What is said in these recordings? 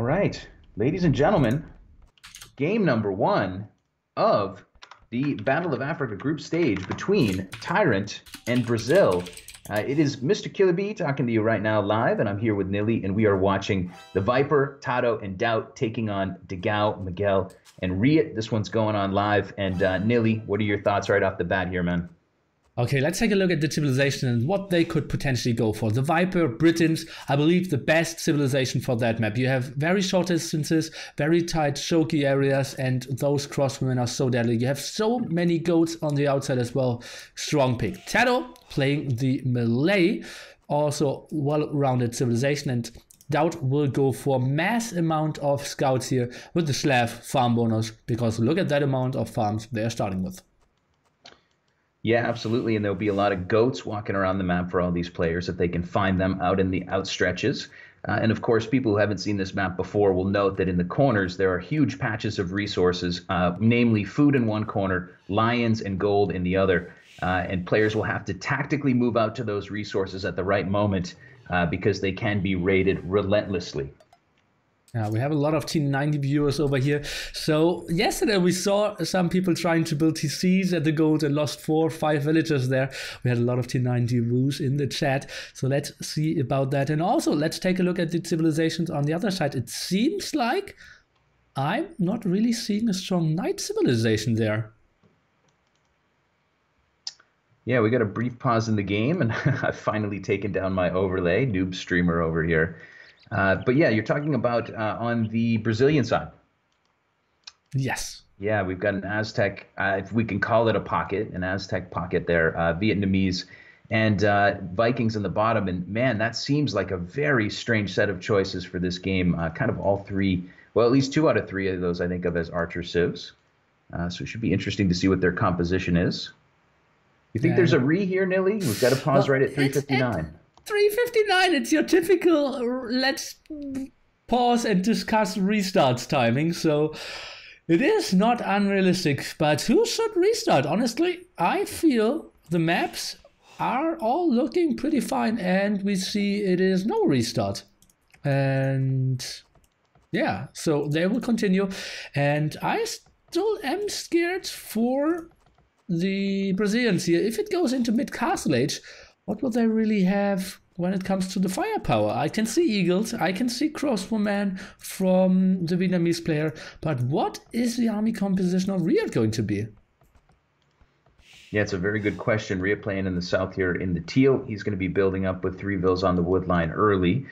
All right, ladies and gentlemen, game number one of the Battle of Africa group stage between TyRanT and Brazil. It is Mr. Killer B talking to you right now live, and I'm here with Nilly, and we are watching TheViper, TaToH, and DauT taking on DauT, Miguel, and RiuT. This one's going on live. And Nilly, what are your thoughts right off the bat here, man? Okay, let's take a look at the civilization and what they could potentially go for. TheViper, Britons, I believe the best civilization for that map. You have very short distances, very tight choky areas, and those crosswomen are so deadly. You have so many goats on the outside as well. Strong pick. TaToH playing the melee, also well-rounded civilization, and DauT will go for mass amount of scouts here with the Slav farm bonus, because look at that amount of farms they're starting with. Yeah, absolutely. And there'll be a lot of goats walking around the map for all these players if they can find them out in the outstretches. And of course, people who haven't seen this map before will note that in the corners, there are huge patches of resources, namely food in one corner, lions and gold in the other. And players will have to tactically move out to those resources at the right moment because they can be raided relentlessly. Yeah, we have a lot of T90 viewers over here. So yesterday we saw some people trying to build TCs at the gold and lost 4 or 5 villagers there. We had a lot of T90 views in the chat. So let's see about that. And also let's take a look at the civilizations on the other side. It seems like I'm not really seeing a strong knight civilization there. Yeah, we got a brief pause in the game, and I've finally taken down my overlay, noob streamer over here. But yeah, you're talking about on the Brazilian side. Yes. Yeah, we've got an Aztec, if we can call it a pocket, an Aztec pocket there, Vietnamese, and Vikings in the bottom. And man, that seems like a very strange set of choices for this game. Kind of all three, well, at least 2 out of 3 of those I think of as archer civs. So it should be interesting to see what their composition is. You think there's a here, Nilly? We've got to pause right at 3:59. 3:59, it's your typical let's pause and discuss restarts timing. So it is not unrealistic, but who should restart? Honestly, I feel the maps are all looking pretty fine, and we see it is no restart. And yeah, so they will continue. And I still am scared for the Brazilians here. If it goes into mid-castle age, what will they really have when it comes to the firepower? I can see eagles, I can see crossbowmen from the Vietnamese player, but what is the army composition of RiuT going to be? Yeah, it's a very good question. RiuT playing in the south here in the teal. He's going to be building up with 3 vills on the wood line early.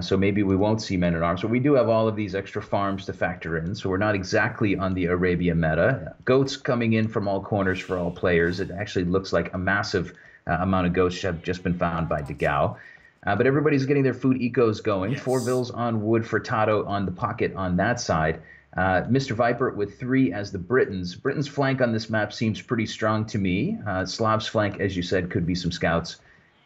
So maybe we won't see men-at-arms. But we do have all of these extra farms to factor in, so we're not exactly on the Arabia meta. Goats coming in from all corners for all players. It actually looks like a massive amount of goats have just been found by DauT. But everybody's getting their food ecos going. Yes. 4 vills on wood for TaToH on the pocket on that side. Mr. Viper with 3 as the Britons. Britain's flank on this map seems pretty strong to me. Slav's flank, as you said, could be some scouts.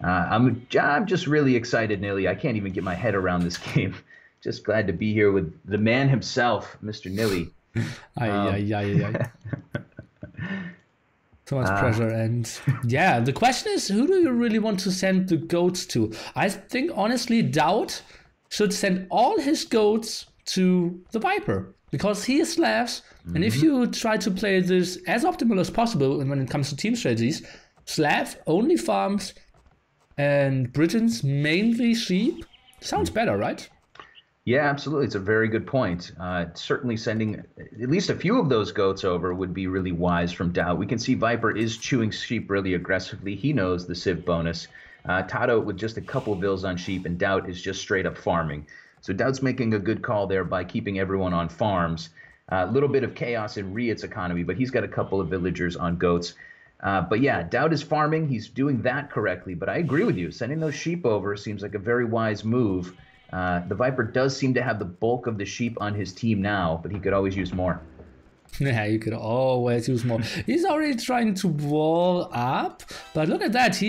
I'm just really excited, Nilly. I can't even get my head around this game. Just glad to be here with the man himself, Mr. Nilly. So much pressure. And yeah, the question is, who do you really want to send the goats to? I think, honestly, DauT should send all his goats to the Viper, because he is Slavs. And if you try to play this as optimal as possible when it comes to team strategies, Slav only farms and Britons mainly sheep. Sounds better, right? Yeah, absolutely. It's a very good point. Certainly sending at least a few of those goats over would be really wise from DauT. We can see Viper is chewing sheep really aggressively. He knows the civ bonus. TaToH with just a couple of vills on sheep, and DauT is just straight up farming. So DauT's making a good call there by keeping everyone on farms. A little bit of chaos in RiuT's economy, but he's got a couple of villagers on goats. But yeah, DauT is farming. He's doing that correctly. But I agree with you. Sending those sheep over seems like a very wise move. The Viper does seem to have the bulk of the sheep on his team now, but he could always use more. Yeah, you could always use more. He's already trying to wall up, but look at that.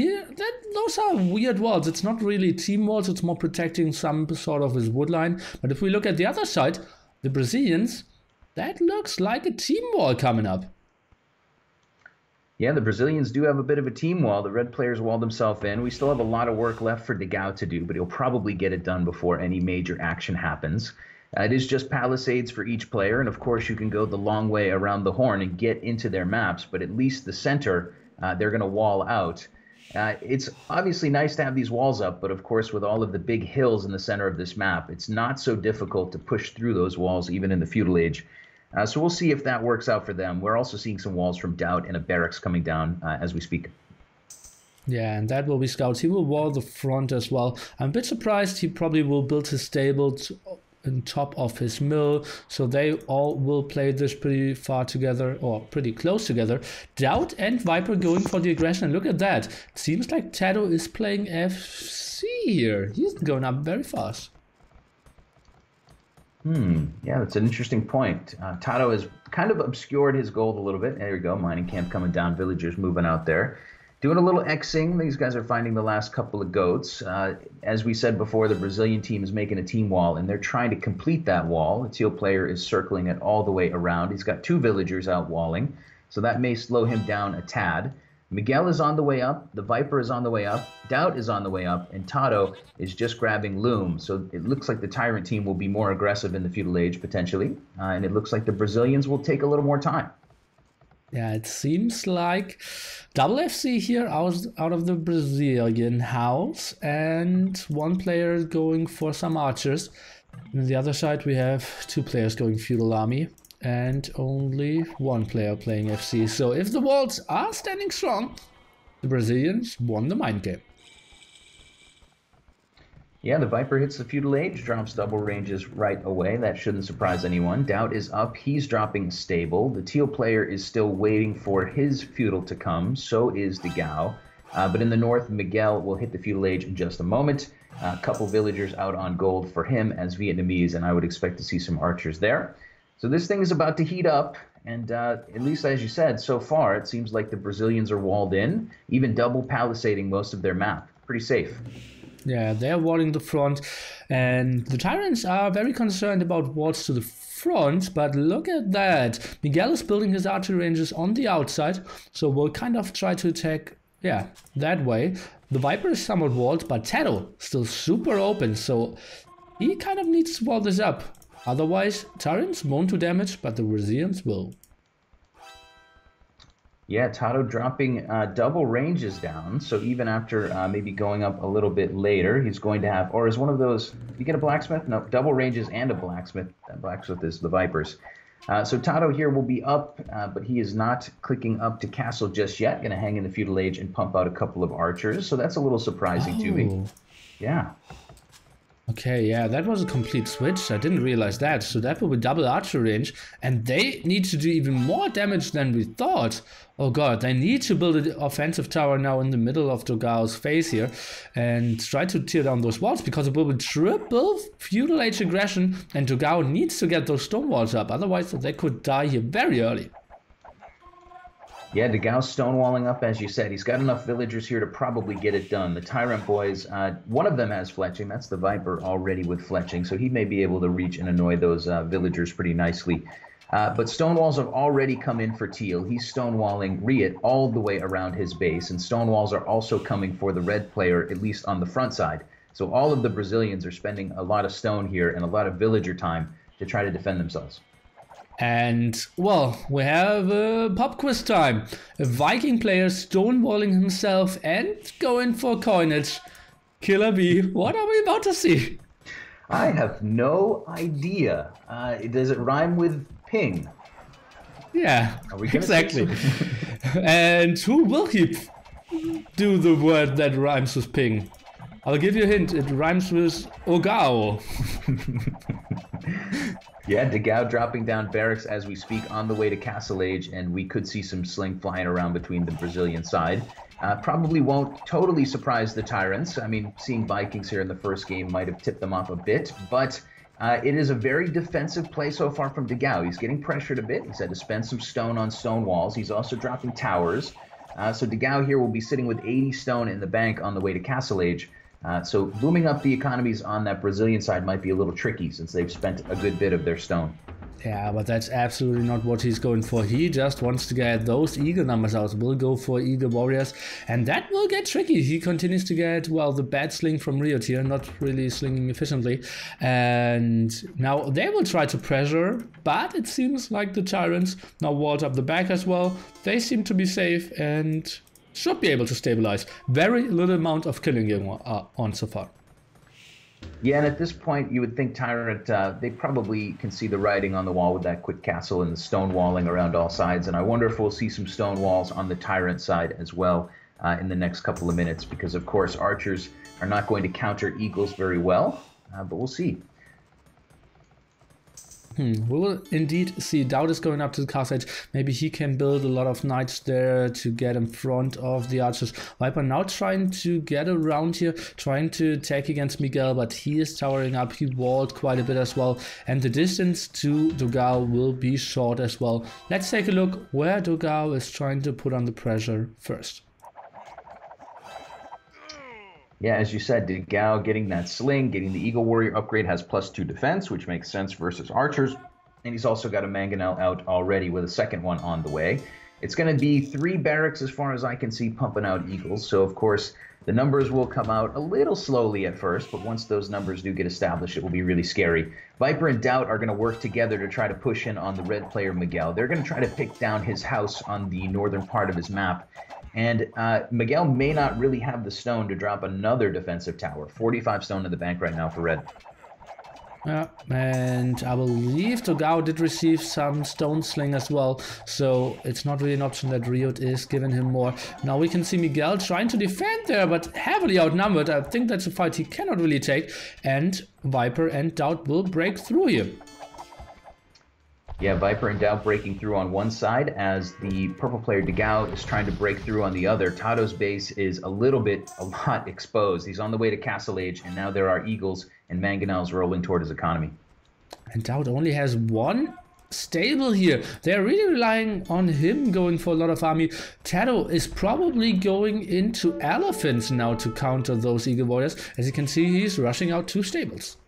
Those are weird walls. It's not really team walls. It's more protecting some sort of his wood line. But if we look at the other side, the Brazilians, that looks like a team wall coming up. Yeah, the Brazilians do have a bit of a team wall. The red players walled themselves in. We still have a lot of work left for DauT to do, but he'll probably get it done before any major action happens. It is just palisades for each player, and of course you can go the long way around the horn and get into their maps, but at least the center, they're going to wall out. It's obviously nice to have these walls up, but of course with all of the big hills in the center of this map, it's not so difficult to push through those walls even in the feudal age. So we'll see if that works out for them. We're also seeing some walls from DauT and a barracks coming down as we speak. Yeah, and that will be Scouts. He will wall the front as well. I'm a bit surprised he probably will build his stables on top of his mill, so they all will play this pretty far together, or pretty close together. DauT and Viper going for the aggression, and look at that. It seems like TaToH is playing FC here. He's going up very fast. Yeah, that's an interesting point. TaToH has kind of obscured his gold a little bit. There you go, mining camp coming down, villagers moving out there. Doing a little Xing. These guys are finding the last couple of goats. As we said before, the Brazilian team is making a team wall, and they're trying to complete that wall. The teal player is circling it all the way around. He's got 2 villagers out walling, so that may slow him down a tad. Miguel is on the way up. The Viper is on the way up. DauT is on the way up, and TaToH is just grabbing Loom. So it looks like the TyRanT team will be more aggressive in the feudal age, potentially, and it looks like the Brazilians will take a little more time. Yeah, it seems like double FC here out of the Brazilian house, and 1 player going for some archers. On the other side, we have 2 players going feudal army, and only 1 player playing FC. So if the walls are standing strong, the Brazilians won the mind game. Yeah, the Viper hits the feudal age, drops double ranges right away. That shouldn't surprise anyone. DauT is up. He's dropping stable. The teal player is still waiting for his feudal to come. So is DauT. But in the north, Miguel will hit the feudal age in just a moment. A couple villagers out on gold for him as Vietnamese, and I would expect to see some archers there. So this thing is about to heat up. And at least as you said, so far, it seems like the Brazilians are walled in, even double palisading most of their map. Pretty safe. Yeah, they're walling the front, and the TyRanTs are very concerned about walls to the front, but look at that. Miguel is building his archery ranges on the outside, so we'll kind of try to attack, yeah, that way. The Viper is somewhat walled, but TaToH still super open, so he kind of needs to wall this up. Otherwise, TyRanTs won't do damage, but the Brazilians will. Yeah, TaToH dropping double ranges down, so even after maybe going up a little bit later, he's going to have, or is one of those, you get a blacksmith? No, double ranges and a blacksmith. That blacksmith is the Vipers. So TaToH here will be up, but he is not clicking up to castle just yet. Going to hang in the feudal age and pump out a couple of archers, so that's a little surprising to me. Yeah. Okay, yeah, that was a complete switch. I didn't realize that. So that will be double archery range, and they need to do even more damage than we thought. Oh god, they need to build an offensive tower now in the middle of DauT's face here and try to tear down those walls, because it will be triple feudal age aggression, and DauT needs to get those stone walls up, otherwise they could die here very early. Yeah, DauT's stonewalling up, as you said. He's got enough villagers here to probably get it done. The TyRanT boys, one of them has fletching. That's the Viper already with fletching, so he may be able to reach and annoy those villagers pretty nicely. But stonewalls have already come in for teal. He's stonewalling RiuT all the way around his base, and stonewalls are also coming for the red player, at least on the front side. So all of the Brazilians are spending a lot of stone here and a lot of villager time to try to defend themselves. And, well, we have pop quiz time. A Viking player stonewalling himself and going for coinage. Killer B, what are we about to see? I have no idea. Does it rhyme with ping? Yeah, are we gonna exactly. And who will he do the word that rhymes with ping? I'll give you a hint. It rhymes with Ogao. Yeah, DauT dropping down barracks as we speak on the way to Castle Age, and we could see some sling flying around between the Brazilian side. Probably won't totally surprise the TyRanTs. I mean, seeing Vikings here in the first game might have tipped them off a bit, but it is a very defensive play so far from DauT. He's getting pressured a bit. He's had to spend some stone on stone walls. He's also dropping towers. So DauT here will be sitting with 80 stone in the bank on the way to Castle Age. So booming up the economies on that Brazilian side might be a little tricky since they've spent a good bit of their stone. Yeah, but that's absolutely not what he's going for. He just wants to get those Eagle numbers out. Will go for Eagle Warriors, and that will get tricky. He continues to get, well, the bad sling from RiuT here, not really slinging efficiently. And now they will try to pressure, but it seems like the TyRanTs now walled up the back as well. They seem to be safe and should be able to stabilize. Very little amount of killing going on so far. Yeah, and at this point, you would think TyRanT, they probably can see the writing on the wall with that quick castle and the stone walling around all sides. And I wonder if we'll see some stone walls on the TyRanT side as well in the next couple of minutes, because, of course, archers are not going to counter eagles very well, but we'll see. We will indeed see. DauT is going up to the castle edge. Maybe he can build a lot of knights there to get in front of the archers. Viper now trying to get around here, trying to attack against Miguel, but he is towering up. He walled quite a bit as well. And the distance to DauT will be short as well. Let's take a look where DauT is trying to put on the pressure first. Yeah, as you said, DauT getting that sling, getting the Eagle Warrior upgrade, has +2 defense, which makes sense versus archers. And he's also got a mangonel out already with a second one on the way. It's going to be 3 barracks as far as I can see pumping out eagles. So, of course, the numbers will come out a little slowly at first, but once those numbers do get established, it will be really scary. Viper and DauT are going to work together to try to push in on the red player Miguel. They're going to try to pick down his house on the northern part of his map. And Miguel may not really have the stone to drop another defensive tower. 45 stone in the bank right now for red. Yeah, and I believe DauT did receive some stone sling as well, so it's not really an option that RiuT is giving him more. Now we can see Miguel trying to defend there, but heavily outnumbered. I think that's a fight he cannot really take, and Viper and DauT will break through here. Yeah, Viper and DauT breaking through on one side as the purple player DauT is trying to break through on the other. TaToH's base is a lot exposed. He's on the way to Castle Age, and now there are eagles and mangonels rolling toward his economy. And DauT only has 1 stable here. They're really relying on him going for a lot of army. TaToH is probably going into elephants now to counter those Eagle Warriors. As you can see, he's rushing out 2 stables.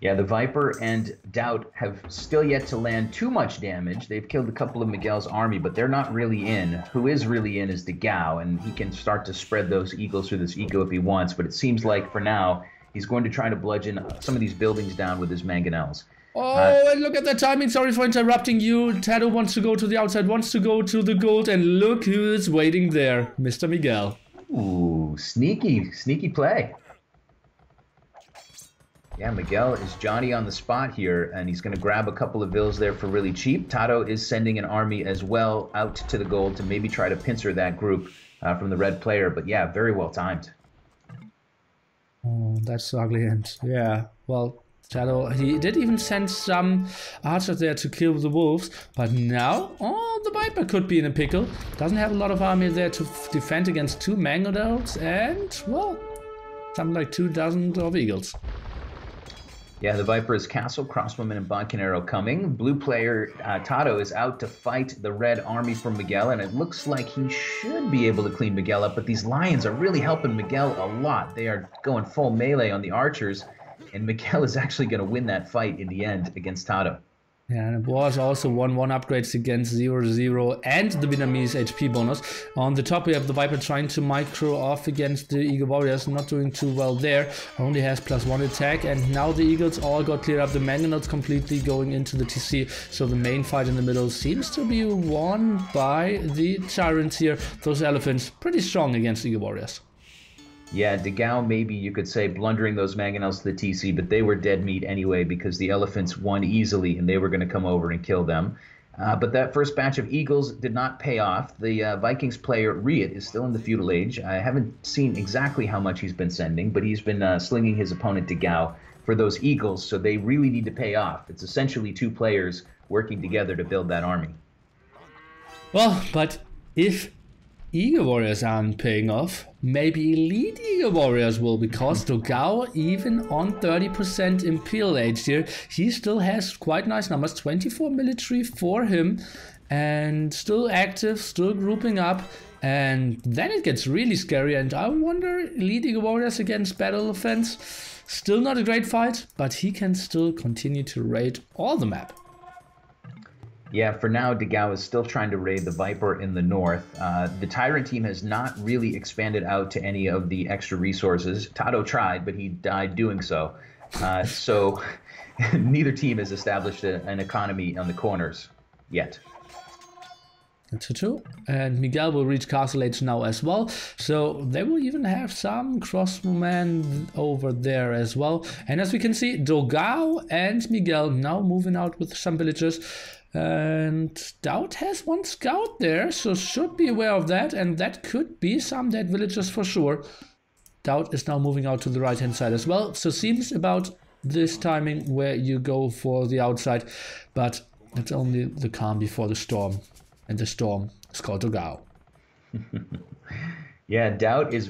Yeah, the Viper and DauT have still yet to land too much damage. They've killed a couple of Miguel's army, but they're not really in. Who is really in is DauT, and he can start to spread those eagles through this ego if he wants, but it seems like for now, he's going to try to bludgeon some of these buildings down with his mangonels. Oh, and look at the timing. Sorry for interrupting you. TaToH wants to go to the outside, wants to go to the gold, and look who is waiting there. Mr. Miguel. Ooh, sneaky play. Yeah, Miguel is Johnny on the spot here, and he's going to grab a couple of vills there for really cheap. TaToH is sending an army as well out to the gold to maybe try to pincer that group from the red player. But yeah, very well timed. Oh, that's the ugly end. Yeah, well, TaToH, he did even send some archers there to kill the wolves. But now, oh, the Viper could be in a pickle. Doesn't have a lot of army there to defend against 2 mangonels and, well, something like 2 dozen of eagles. Yeah, the Viper is castle, crossbowman, and bodkin arrow coming. Blue player TaToH is out to fight the red army from Miguel, and it looks like he should be able to clean Miguel up, but these lions are really helping Miguel a lot. They are going full melee on the archers, and Miguel is actually going to win that fight in the end against TaToH. Yeah, and it was also 1-1 upgrades against 0-0 and the Vietnamese HP bonus. On the top we have the Viper trying to micro off against the Eagle Warriors, not doing too well there. Only has +1 attack, and now the Eagles all got cleared up. The mangonels completely going into the TC, so the main fight in the middle seems to be won by the TyRanTs here. Those elephants pretty strong against Eagle Warriors. Yeah, DauT, maybe you could say blundering those mangonels to the TC, but they were dead meat anyway because the elephants won easily and they were going to come over and kill them. But that first batch of eagles did not pay off. The Vikings player RiuT is still in the feudal age. I haven't seen exactly how much he's been sending, but he's been slinging his opponent DauT for those eagles, so they really need to pay off. It's essentially 2 players working together to build that army. Well, but if Eagle Warriors aren't paying off, maybe elite Eagle Warriors will, because DauT, even on 30% Imperial Age here, he still has quite nice numbers, 24 military for him, and still active, still grouping up, and then it gets really scary, and I wonder, elite Eagle Warriors against battle elephants, Still not a great fight, but he can still continue to raid all the map. Yeah, for now, DauT is still trying to raid the Viper in the north. The TyRanT team has not really expanded out to any of the extra resources. TaToH tried, but he died doing so. So neither team has established an economy on the corners yet. TaToH and Miguel will reach Castle Age now as well, so they will even have some crossbowmen over there as well. And as we can see, DauT and Miguel now moving out with some villagers, and DauT has one scout there, so should be aware of that, and that could be some dead villagers for sure. DauT is now moving out to the right hand side as well, so seems about this timing where you go for the outside, but it's only the calm before the storm. And the storm is called DauT. Yeah, DauT is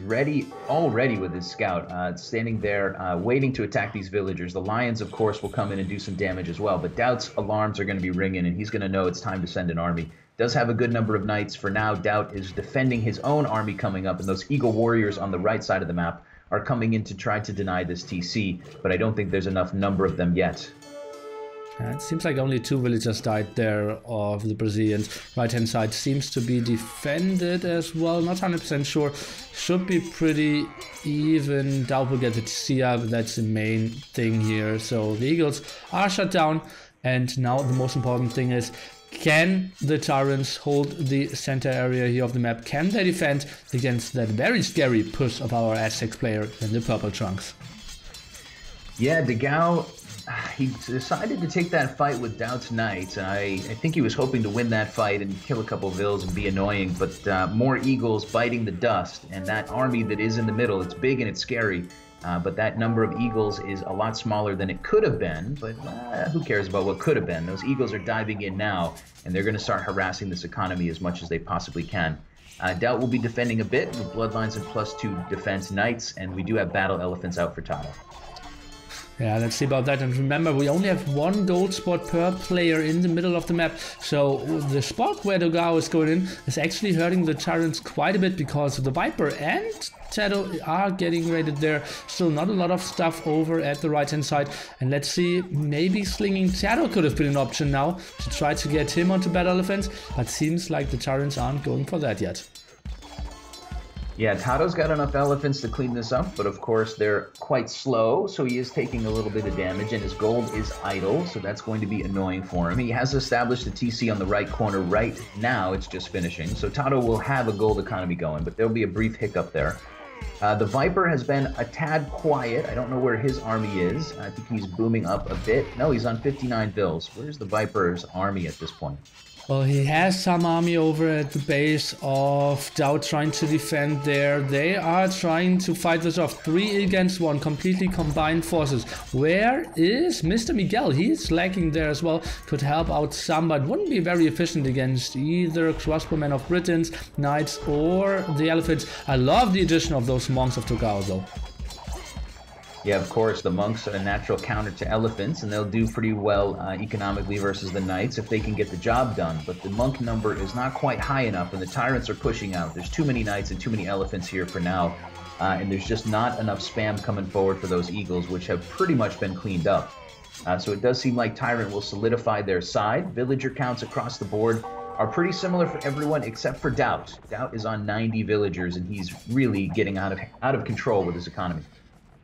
already with his scout, standing there, waiting to attack these villagers. The lions, of course, will come in and do some damage as well, but DauT's alarms are going to be ringing, and he's going to know it's time to send an army. Does have a good number of knights. For now, DauT is defending his own army coming up, and those Eagle Warriors on the right side of the map are coming in to try to deny this TC, but I don't think there's enough number of them yet. It seems like only 2 villagers died there of the Brazilians. Right hand side seems to be defended as well. Not 100% sure. Should be pretty even. DauT will get the TC up. That's the main thing here. So the Eagles are shut down. And now the most important thing is, can the TyRanTs hold the center area here of the map? Can they defend against that very scary push of our Aztecs player in the purple trunks? Yeah, DauT, he decided to take that fight with DauT's Knights, and I think he was hoping to win that fight and kill a couple Vills and be annoying, but more Eagles biting the dust, and that army that is in the middle, it's big and it's scary, but that number of Eagles is a lot smaller than it could have been, but who cares about what could have been? Those Eagles are diving in now, and they're going to start harassing this economy as much as they possibly can. DauT will be defending a bit with Bloodlines and +2 defense Knights, and we do have Battle Elephants out for TaToH. Yeah, let's see about that. And remember, we only have 1 gold spot per player in the middle of the map. So the spot where DauT is going in is actually hurting the TyRanTs quite a bit, because the Viper and TaToH are getting raided there. Still not a lot of stuff over at the right hand side. And let's see, maybe slinging TaToH could have been an option now to try to get him onto Battle Elephants. But seems like the TyRanTs aren't going for that yet. Yeah, TaToH's got enough elephants to clean this up, but of course they're quite slow, so he is taking a little bit of damage, and his gold is idle, so that's going to be annoying for him. He has established a TC on the right corner right now, it's just finishing, so TaToH will have a gold economy going, but there'll be a brief hiccup there. The Viper has been a tad quiet. I don't know where his army is. I think he's booming up a bit. No, he's on 59 Vills. Where's the Viper's army at this point? Well, he has some army over at the base of DauT trying to defend there. They are trying to fight this off. 3 against 1, completely combined forces. Where is Mr. Miguel? He's lacking there as well. Could help out some, but wouldn't be very efficient against either crossbowmen of Britons, Knights, or the Elephants. I love the addition of those monks of DauT though. Yeah, of course, the monks are a natural counter to elephants, and they'll do pretty well economically versus the knights if they can get the job done. But the monk number is not quite high enough, and the TyRanTs are pushing out. There's too many knights and too many elephants here for now, and there's just not enough spam coming forward for those eagles, which have pretty much been cleaned up. So it does seem like TyRanT will solidify their side. Villager counts across the board are pretty similar for everyone except for DauT. DauT is on 90 villagers, and he's really getting out of control with his economy.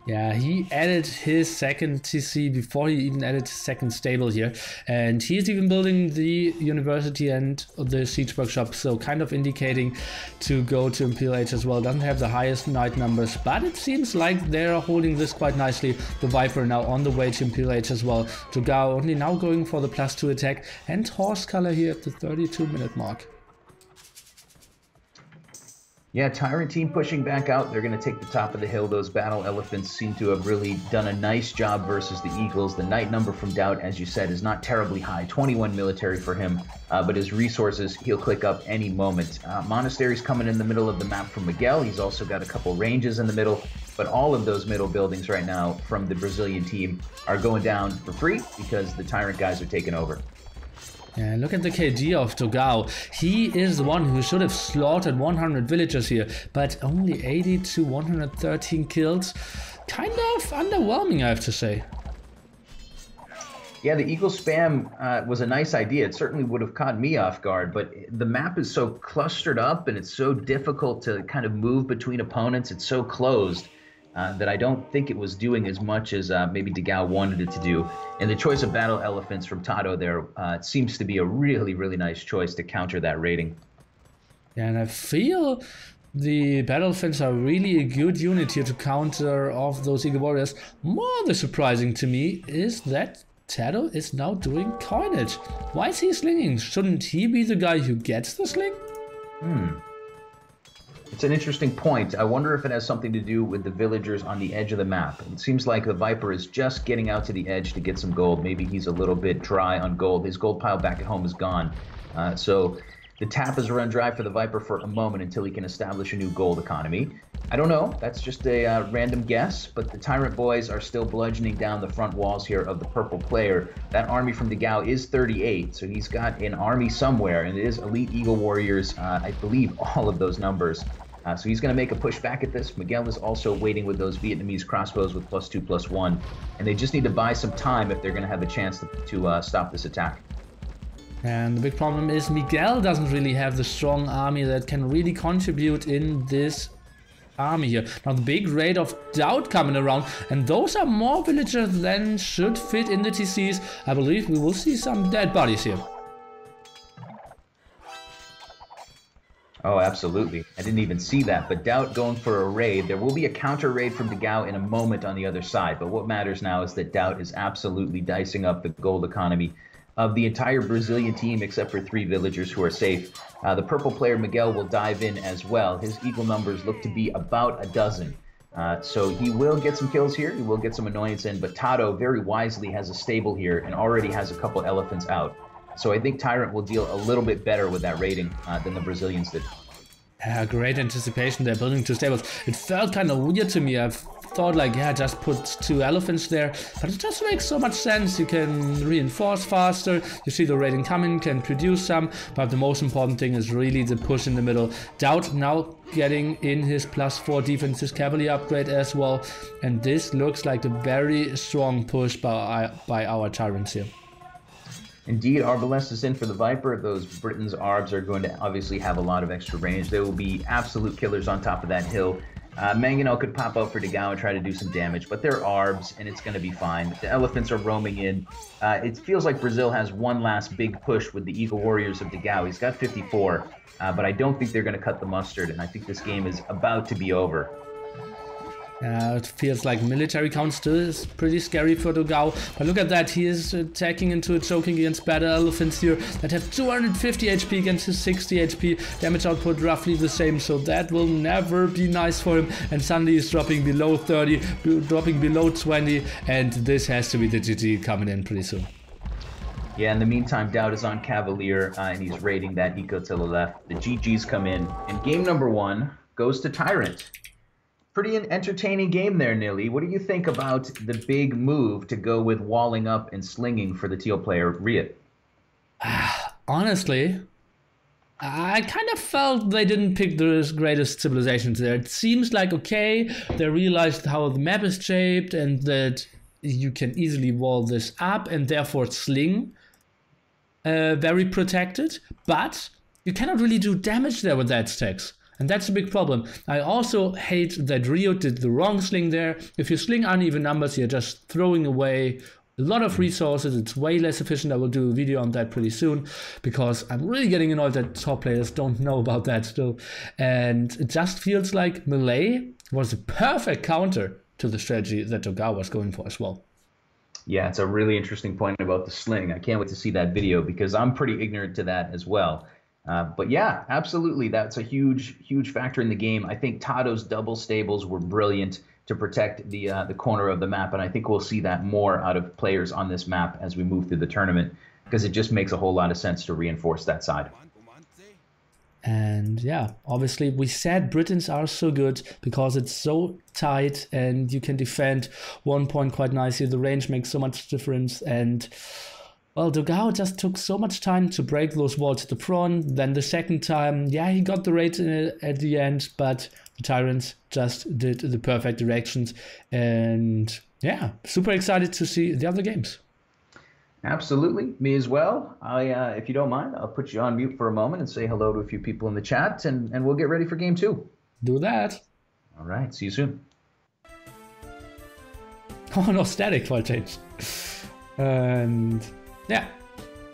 Yeah, he added his second TC before he even added his second stable here. And he's even building the university and the siege workshop, so kind of indicating to go to Imperial Age as well. Doesn't have the highest knight numbers, but it seems like they're holding this quite nicely. The Viper now on the way to Imperial Age as well. DauT only now going for the +2 attack, and horse color here at the 32-minute mark. Yeah, TyRanT team pushing back out. They're going to take the top of the hill. Those battle elephants seem to have really done a nice job versus the Eagles. The knight number from DauT, as you said, is not terribly high. 21 military for him, but his resources, he'll click up any moment. Monastery's coming in the middle of the map from Miguel. He's also got a couple ranges in the middle, but all of those middle buildings right now from the Brazilian team are going down for free because the TyRanT guys are taking over. Yeah, look at the KD of DauT. He is the one who should have slaughtered 100 villagers here, but only 80 to 113 kills. kind of underwhelming, I have to say. Yeah, the eagle spam was a nice idea. It certainly would have caught me off guard, but the map is so clustered up and it's so difficult to kind of move between opponents. It's so closed that I don't think it was doing as much as maybe DauT wanted it to do. And the choice of battle elephants from TaToH there seems to be a really, really nice choice to counter that raiding. Yeah, and I feel the battle elephants are really a good unit here to counter off those eagle warriors. More surprising to me is that TaToH is now doing coinage. Why is he slinging? Shouldn't he be the guy who gets the sling? It's an interesting point. I wonder if it has something to do with the villagers on the edge of the map. It seems like the Viper is just getting out to the edge to get some gold. Maybe he's a little bit dry on gold. His gold pile back at home is gone. So the tap is run dry for the Viper for a moment until he can establish a new gold economy. I don't know. That's just a random guess, but the TyRanT boys are still bludgeoning down the front walls here of the purple player. That army from DauT is 38, so he's got an army somewhere, and it is elite eagle warriors, I believe, all of those numbers. So he's going to make a push back at this. Miguel is also waiting with those Vietnamese crossbows with +2/+1, and they just need to buy some time if they're going to have a chance to stop this attack. And the big problem is Miguel doesn't really have the strong army that can really contribute in this army here. Now the big raid of DauT coming around, and those are more villagers than should fit in the TCs. I believe we will see some dead bodies here. Oh, absolutely. I didn't even see that, but DauT going for a raid. There will be a counter raid from DauT in a moment on the other side, but what matters now is that DauT is absolutely dicing up the gold economy of the entire Brazilian team except for 3 villagers who are safe. The purple player Miguel will dive in as well. His eagle numbers look to be about a dozen. So he will get some kills here. He will get some annoyance in, but TaToH very wisely has a stable here and already has a couple elephants out. So I think TyRanT will deal a little bit better with that raiding than the Brazilians did. Yeah, great anticipation. They're building 2 stables. It felt kind of weird to me. I've thought like, yeah, just put 2 elephants there, but it just makes so much sense. You can reinforce faster, you see the raiding coming, can produce some, but the most important thing is really the push in the middle. DauT now getting in his +4 defense, his cavalry upgrade as well, and this looks like a very strong push by our TyRanT here. Indeed, Arbalest is in for the Viper. Those Britain's Arbs are going to obviously have a lot of extra range. They will be absolute killers on top of that hill. Mangonel could pop out for DauT and try to do some damage, but they're Arbs, and it's going to be fine. The elephants are roaming in. It feels like Brazil has one last big push with the Eagle Warriors of DauT. He's got 54, but I don't think they're going to cut the mustard, and I think this game is about to be over. It feels like military count still is pretty scary for DauT, but look at that, he is attacking into a choking against battle elephants here that have 250 HP against his 60 HP, damage output roughly the same, so that will never be nice for him, and suddenly he's dropping below 30, dropping below 20, and this has to be the GG coming in pretty soon. Yeah, in the meantime, DauT is on Cavalier, and he's raiding that eco to the left. The GGs come in, and game number 1 goes to TyRanT. Pretty entertaining game there, Nilly. What do you think about the big move to go with walling up and slinging for the teal player, RiuT? Honestly, I kind of felt they didn't pick the greatest civilizations there. It seems like, okay, they realized how the map is shaped and that you can easily wall this up and therefore sling very protected, but you cannot really do damage there with that stacks. And that's a big problem. I also hate that RiuT did the wrong sling there. If you sling uneven numbers, you're just throwing away a lot of resources. It's way less efficient. I will do a video on that pretty soon because I'm really getting annoyed that top players don't know about that still. And it just feels like melee was a perfect counter to the strategy that DauT was going for as well. Yeah, it's a really interesting point about the sling. I can't wait to see that video because I'm pretty ignorant to that as well. But yeah, absolutely. That's a huge, huge factor in the game. I think TaToH's double stables were brilliant to protect the corner of the map. And I think we'll see that more out of players on this map as we move through the tournament, because it just makes a whole lot of sense to reinforce that side. And yeah, obviously we said Britons are so good because it's so tight and you can defend 1 point quite nicely. The range makes so much difference, and well, DauT just took so much time to break those walls at the front. Then the second time, yeah, he got the raid at the end, but TyRanT just did the perfect directions. And yeah, super excited to see the other games. Absolutely, me as well. If you don't mind, I'll put you on mute for a moment and say hello to a few people in the chat, and we'll get ready for game 2. Do that. All right, see you soon. Oh, no, static file change. And yeah,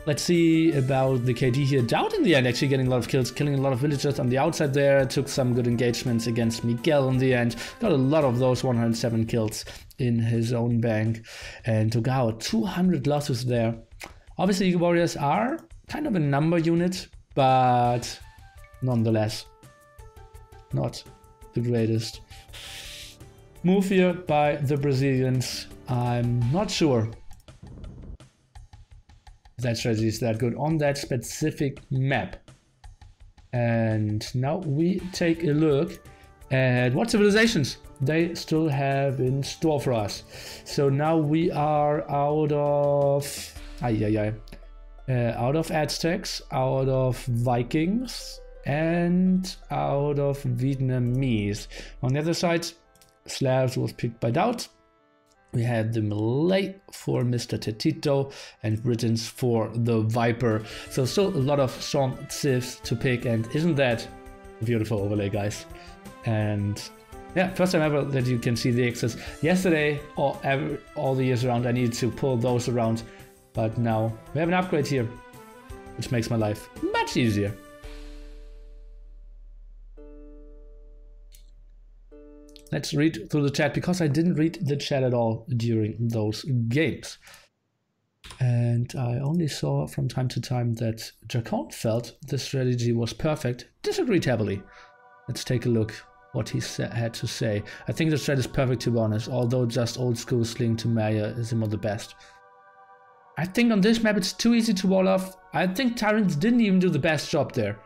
let's see about the KD here. DauT in the end actually getting a lot of kills, killing a lot of villagers on the outside there. Took some good engagements against Miguel in the end. Got a lot of those 107 kills in his own bank. And took out 200 losses there. Obviously, Warriors are kind of a number unit, but nonetheless, not the greatest move here by the Brazilians. I'm not sure that strategy is that good on that specific map. And now we take a look at what civilizations they still have in store for us. So now we are out of out of Aztecs, out of Vikings, and out of Vietnamese. On the other side, Slavs was picked by DauT. We had the Malay for Mr. TaToH and Britons for TheViper. So still a lot of strong civs to pick, and isn't that a beautiful overlay, guys? And yeah, first time ever that you can see the X's. Yesterday, all the years around, I needed to pull those around, but now we have an upgrade here, which makes my life much easier. Let's read through the chat, because I didn't read the chat at all during those games. And I only saw from time to time that Jacon felt the strategy was perfect. Disagreed heavily. Let's take a look what he had to say. I think the strat is perfect, to be honest, although just old school Sling to Maya is the best. I think on this map it's too easy to wall off. I think TyRanT didn't even do the best job there.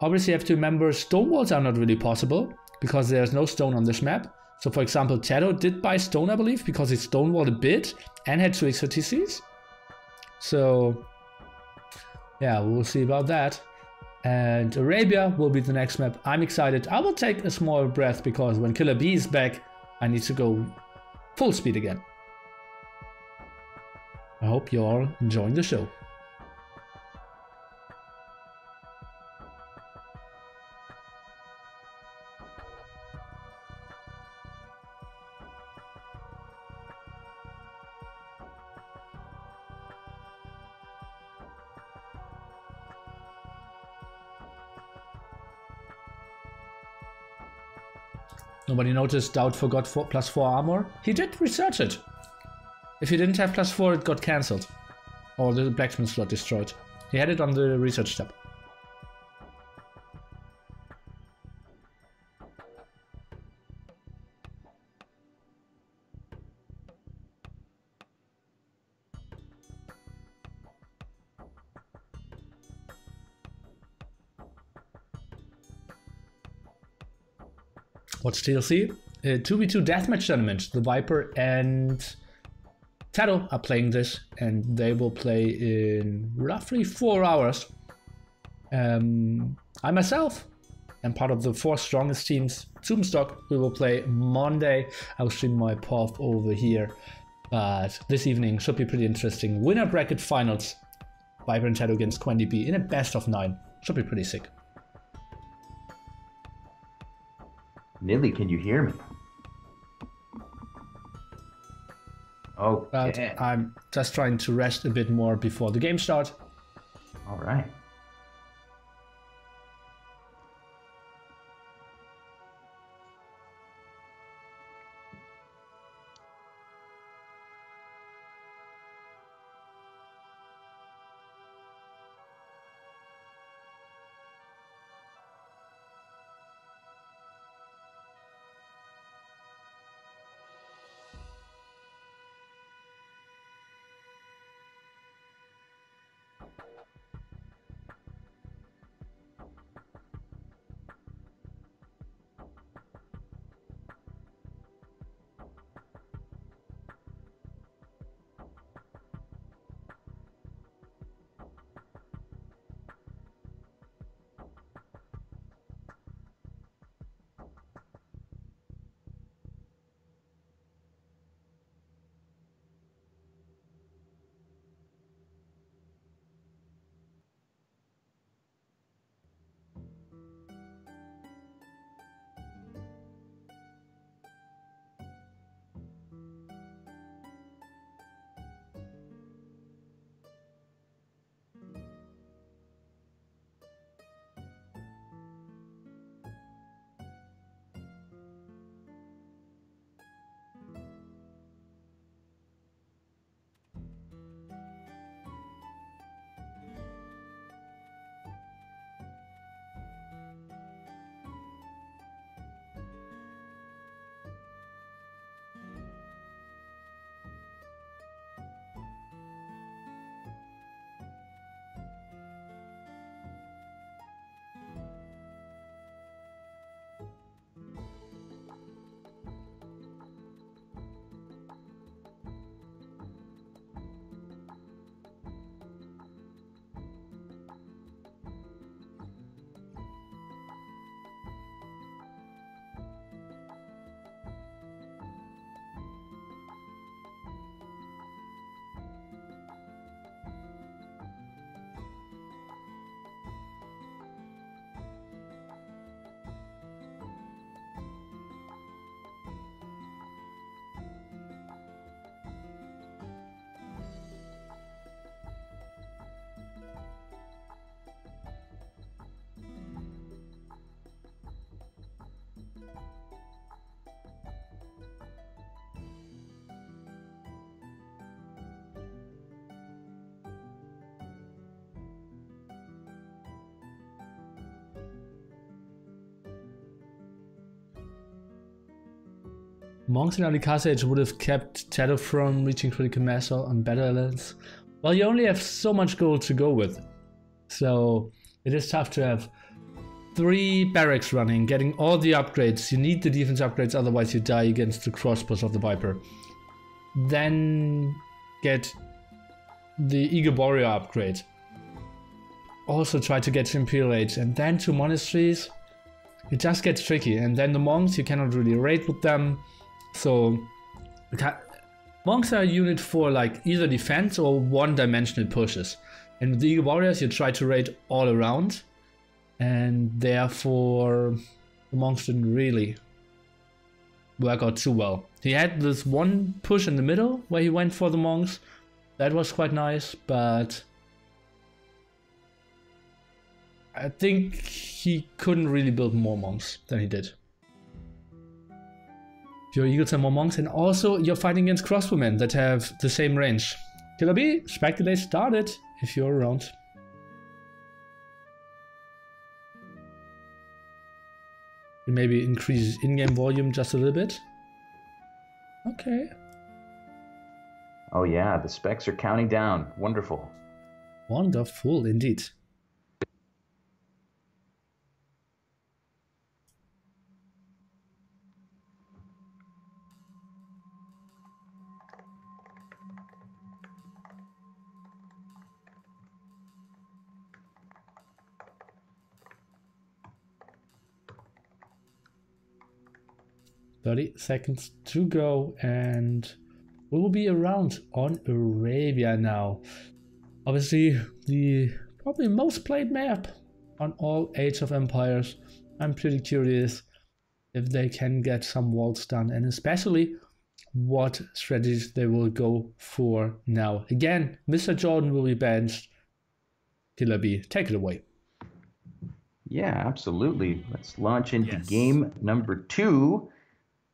Obviously you have to remember stone walls are not really possible, because there's no stone on this map. So for example, TaToH did buy stone, I believe, because he stonewalled a bit and had 2 extra TCs. So yeah, we'll see about that. And Arabia will be the next map. I'm excited. I will take a small breath, because when Killer B is back, I need to go full speed again. I hope you're all enjoying the show. Nobody noticed DauT forgot +4 armor. He did research it. If he didn't have +4, it got cancelled. Or the blacksmith slot destroyed. He had it on the research tab. What's TLC? 2v2 deathmatch tournament. TheViper and TaToH are playing this, and they will play in roughly 4 hours. I myself am part of the 4 strongest teams. Zoomstock, we will play Monday. I'll stream my POV over here. But this evening should be pretty interesting. Winner bracket finals. Viper and TaToH against QuendyB in a best of 9. Should be pretty sick. Nilly, can you hear me? Okay. But I'm just trying to rest a bit more before the game starts. All right. Monks in early cast age would have kept TaToH from reaching critical mass on better lands. Well, you only have so much gold to go with. So it is tough to have 3 barracks running, getting all the upgrades. You need the defense upgrades, otherwise you die against the crossbows of the Viper. Then get the Eagle Warrior upgrade. Also try to get to Imperial Age, and then 2 monasteries. It just gets tricky, and then the monks, you cannot really raid with them. So monks are a unit for like either defense or one-dimensional pushes. And with the Eagle Warriors, you try to raid all around, and therefore the monks didn't really work out too well. He had this one push in the middle where he went for the monks. That was quite nice, but I think he couldn't really build more monks than he did. Your eagles and more monks, and also you're fighting against crossbowmen that have the same range. Killer B, speculate started if you're around. Maybe increase in-game volume just a little bit. Okay. Oh yeah, the specs are counting down. Wonderful. Wonderful indeed. Seconds to go, and we will be around on Arabia now. Obviously, the probably most played map on all Age of Empires. I'm pretty curious if they can get some walls done, and especially what strategies they will go for now. Again, Mr. Jordan will be benched. Killer B, take it away. Yeah, absolutely. Let's launch into game number 2.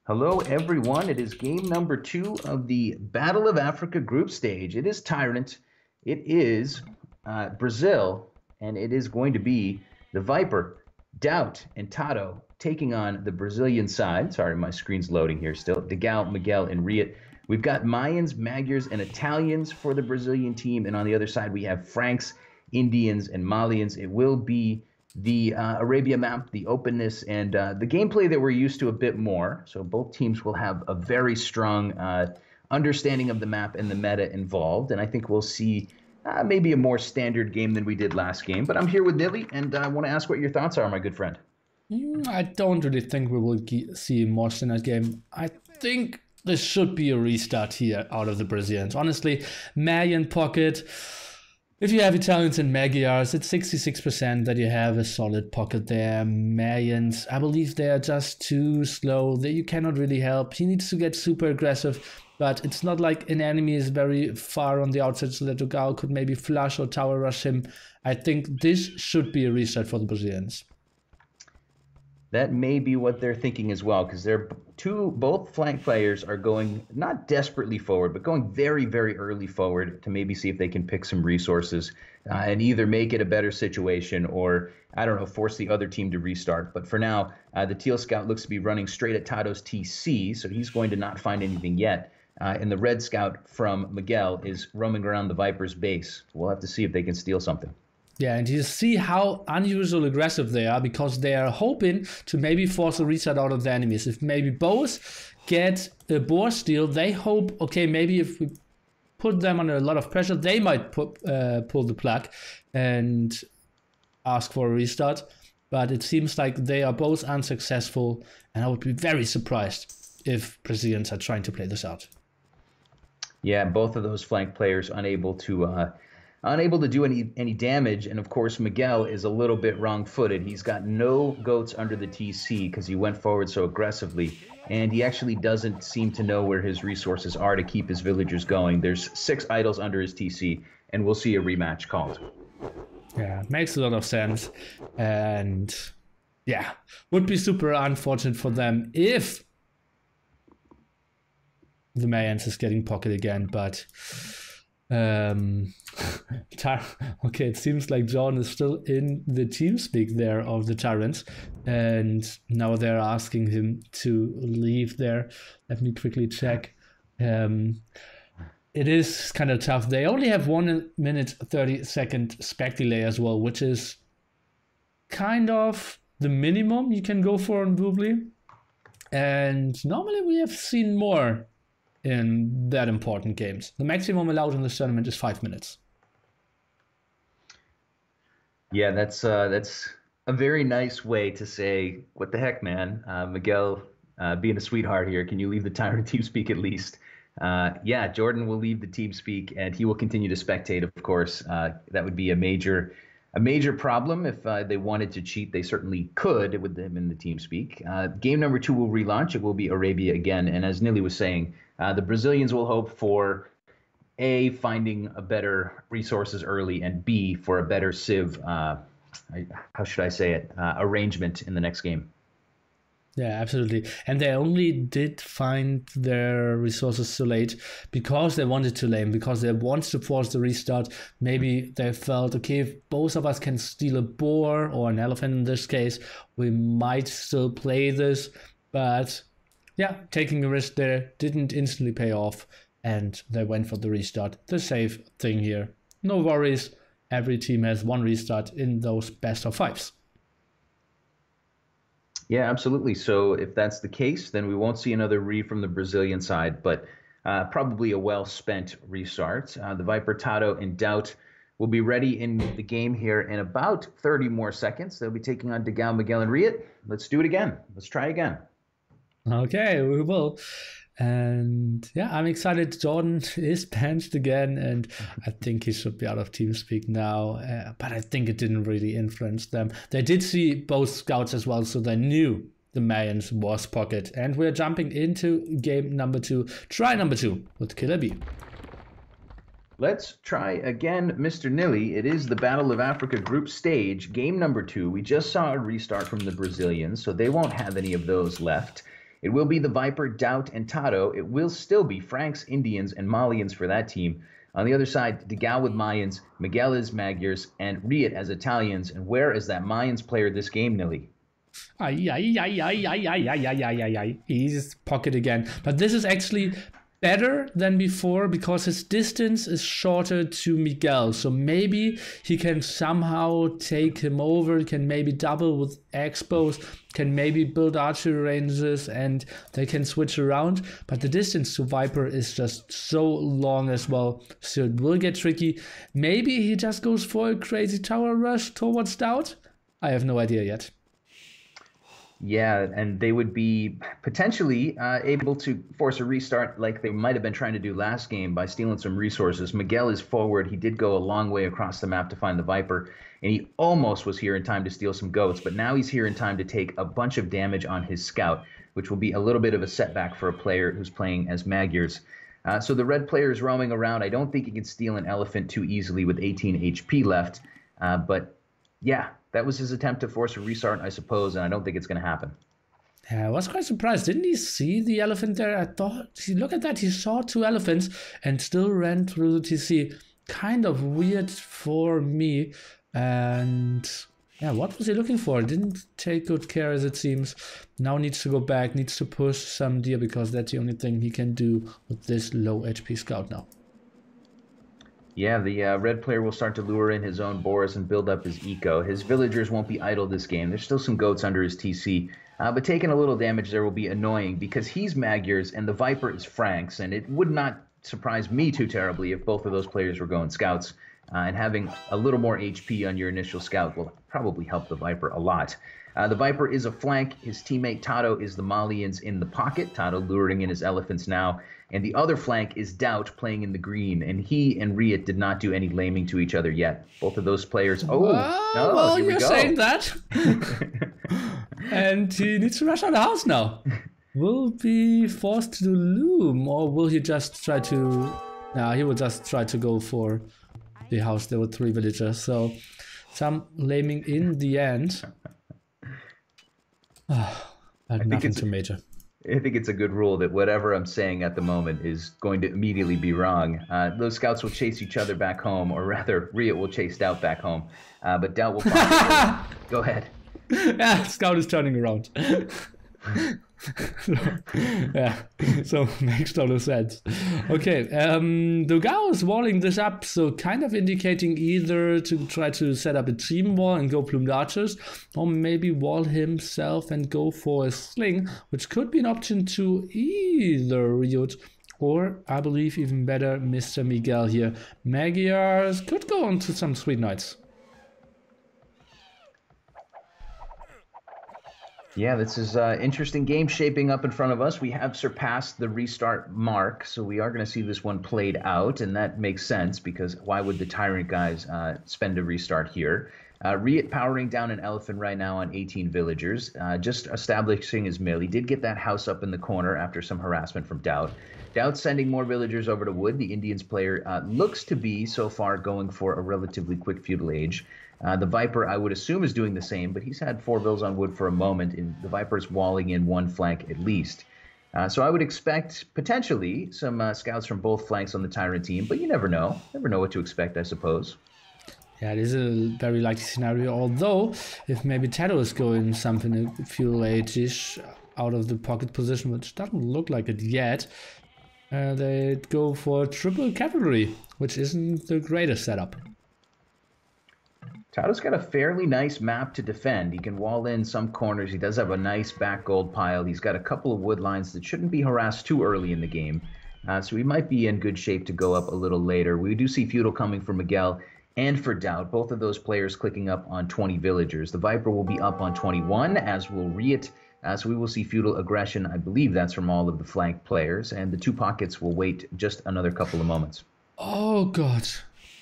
Hello, everyone. It is game number 2 of the Battle of Africa group stage. It is TyRanT. It is Brazil, and it is going to be the Viper, DauT, and TaToH taking on the Brazilian side. Sorry, my screen's loading here still. DeGal, Miguel, and RiuT. We've got Mayans, Magyars, and Italians for the Brazilian team, and on the other side we have Franks, Indians, and Malians. It will be the Arabia map, the openness, and the gameplay that we're used to a bit more. So both teams will have a very strong understanding of the map and the meta involved. And I think we'll see maybe a more standard game than we did last game. But I'm here with Nilly, and I want to ask what your thoughts are, my good friend. I don't really think we will see more standard game. I think this should be a restart here out of the Brazilians. Honestly, Malian pocket. If you have Italians and Magyars, it's 66% that you have a solid pocket there. Malians, I believe they are just too slow. That you cannot really help. He needs to get super aggressive, but it's not like an enemy is very far on the outside so that DeGal could maybe flush or tower rush him. I think this should be a restart for the Brazilians. That may be what they're thinking as well, because both flank players are going not desperately forward, but going very, very early forward to maybe see if they can pick some resources and either make it a better situation or, I don't know, force the other team to restart. But for now, the Teal Scout looks to be running straight at TaToH's TC, so he's going to not find anything yet. And the Red Scout from Miguel is roaming around the Viper's base. We'll have to see if they can steal something. Yeah, and you see how unusual aggressive they are, because they are hoping to maybe force a reset out of the enemies. If maybe both get a boar steal, they hope, okay, maybe if we put them under a lot of pressure, they might pull the plug and ask for a restart. But it seems like they are both unsuccessful, and I would be very surprised if Brazilians are trying to play this out. Yeah, both of those flank players unable to do any damage, and of course Miguel is a little bit wrong-footed. He's got no goats under the TC because he went forward so aggressively, and he actually doesn't seem to know where his resources are to keep his villagers going. There's 6 idols under his TC, and we'll see a rematch called. Yeah, makes a lot of sense, and yeah, would be super unfortunate for them if the Mayans is getting pocket again, but Um, okay, it seems like John is still in the TeamSpeak there of the TyRanT, and now they're asking him to leave there. Let me quickly check. It is kind of tough. They only have 1 minute 30-second spec delay as well, which is kind of the minimum you can go for on Woobly. And normally we have seen more in that important games. The maximum allowed in this tournament is 5 minutes. Yeah, that's a very nice way to say, what the heck, man? Miguel, being a sweetheart here, can you leave the TyRanT TeamSpeak at least? Yeah, Jordan will leave the TeamSpeak, and he will continue to spectate, of course. That would be a major problem. If they wanted to cheat, they certainly could with him in the TeamSpeak. Game number 2 will relaunch. It will be Arabia again. And as Nili was saying, the Brazilians will hope for A, finding a better resources early, and B, for a better Civ, how should I say it, arrangement in the next game. Yeah, absolutely. And they only did find their resources so late because they wanted to lane, because they wanted to force the restart. Maybe they felt, okay, if both of us can steal a boar or an elephant in this case, we might still play this. But yeah, taking a risk there didn't instantly pay off, and they went for the restart. The safe thing here. No worries. Every team has one restart in those best of 5s. Yeah, absolutely. So if that's the case, then we won't see another re from the Brazilian side, but probably a well-spent restart. The Viper, TaToH, and DauT will be ready in the game here in about 30 more seconds. They'll be taking on DauT, Miguel, and RiuT. Let's do it again. Let's try again. Okay, we will. And yeah, I'm excited. Jordan is benched again, and I think he should be out of TeamSpeak now. But I think it didn't really influence them. They did see both scouts as well, so they knew the Mayans was pocket. And we're jumping into game number 2, try number 2 with Killer B. Let's try again, Mr. Nili. It is the Battle of Africa group stage, game number 2. We just saw a restart from the Brazilians, so they won't have any of those left. It will be the Viper, DauT, and TaToH. It will still be Franks, Indians, and Malians for that team. On the other side, DauT with Mayans, Miguel is Magyars, and RiuT as Italians. And where is that Mayans player this game, Nili? He's pocket again. But this is actually better than before because his distance is shorter to Miguel. So maybe he can somehow take him over, can maybe double with expos, can maybe build archery ranges, and they can switch around. But the distance to Viper is just so long as well, so it will get tricky. Maybe he just goes for a crazy tower rush towards DauT? I have no idea yet. Yeah, and they would be potentially able to force a restart like they might have been trying to do last game by stealing some resources. Miguel is forward. He did go a long way across the map to find the Viper, and he almost was here in time to steal some goats, but now he's here in time to take a bunch of damage on his scout, which will be a little bit of a setback for a player who's playing as Magyars. So the red player is roaming around. I don't think he can steal an elephant too easily with 18 HP left, but yeah, that was his attempt to force a restart, I suppose, and I don't think it's going to happen. Yeah, I was quite surprised. Didn't he see the elephant there? I thought, see, look at that. He saw 2 elephants and still ran through the TC. Kind of weird for me. And yeah, what was he looking for? Didn't take good care, as it seems. Now needs to go back, needs to push some deer because that's the only thing he can do with this low HP scout now. Yeah, the red player will start to lure in his own boars and build up his eco. His villagers won't be idle this game. There's still some goats under his TC. But taking a little damage there will be annoying because he's Magyars and the Viper is Franks. And it would not surprise me too terribly if both of those players were going scouts. And having a little more HP on your initial scout will probably help the Viper a lot. The Viper is a flank. His teammate TaToH is the Malians in the pocket. TaToH luring in his elephants now. And the other flank is DauT playing in the green. And he and RiuT did not do any laming to each other yet. Both of those players. Oh, no, well, here we you're go. saying that. And he needs to rush out of the house now. Will be forced to loom, or will he just try to... No, he will just try to go for the house. There were 3 villagers, so some laming in the end. But nothing too major. I think it's a good rule that whatever I'm saying at the moment is going to immediately be wrong. Those scouts will chase each other back home, or rather, RiuT will chase DauT back home. But DauT will find. Go ahead. Yeah, Scout is turning around. Yeah, so makes total sense. Okay, DauT is walling this up, so kind of indicating either to try to set up a team wall and go plumed archers, or maybe wall himself and go for a sling, which could be an option to either RiuT or, I believe even better, Mr. Miguel here. Magyars could go on to some sweet nights. Yeah, this is interesting game shaping up in front of us. We have surpassed the restart mark, so we are going to see this one played out, and that makes sense because why would the TyRanT guys spend a restart here? RiuT powering down an elephant right now on 18 villagers, just establishing his mill. He did get that house up in the corner after some harassment from DauT. DauT sending more villagers over to wood. The Indians player looks to be, so far, going for a relatively quick feudal age. TheViper, I would assume, is doing the same, but he's had 4 vills on wood for a moment, and TheViper's walling in one flank at least. So I would expect, potentially, some scouts from both flanks on the TyRanT team, but you never know. Never know what to expect, I suppose. Yeah, it is a very likely scenario, although if maybe TaToH is going something feudal age-ish out of the pocket position, which doesn't look like it yet, they'd go for triple cavalry, which isn't the greatest setup. TaToH's got a fairly nice map to defend. He can wall in some corners. He does have a nice back gold pile. He's got a couple of wood lines that shouldn't be harassed too early in the game. So he might be in good shape to go up a little later. We do see feudal coming for Miguel and for DauT. Both of those players clicking up on 20 villagers. TheViper will be up on 21, as will RiuT. So we will see feudal aggression. I believe that's from all of the flank players. And the 2 pockets will wait just another couple of moments. Oh, God.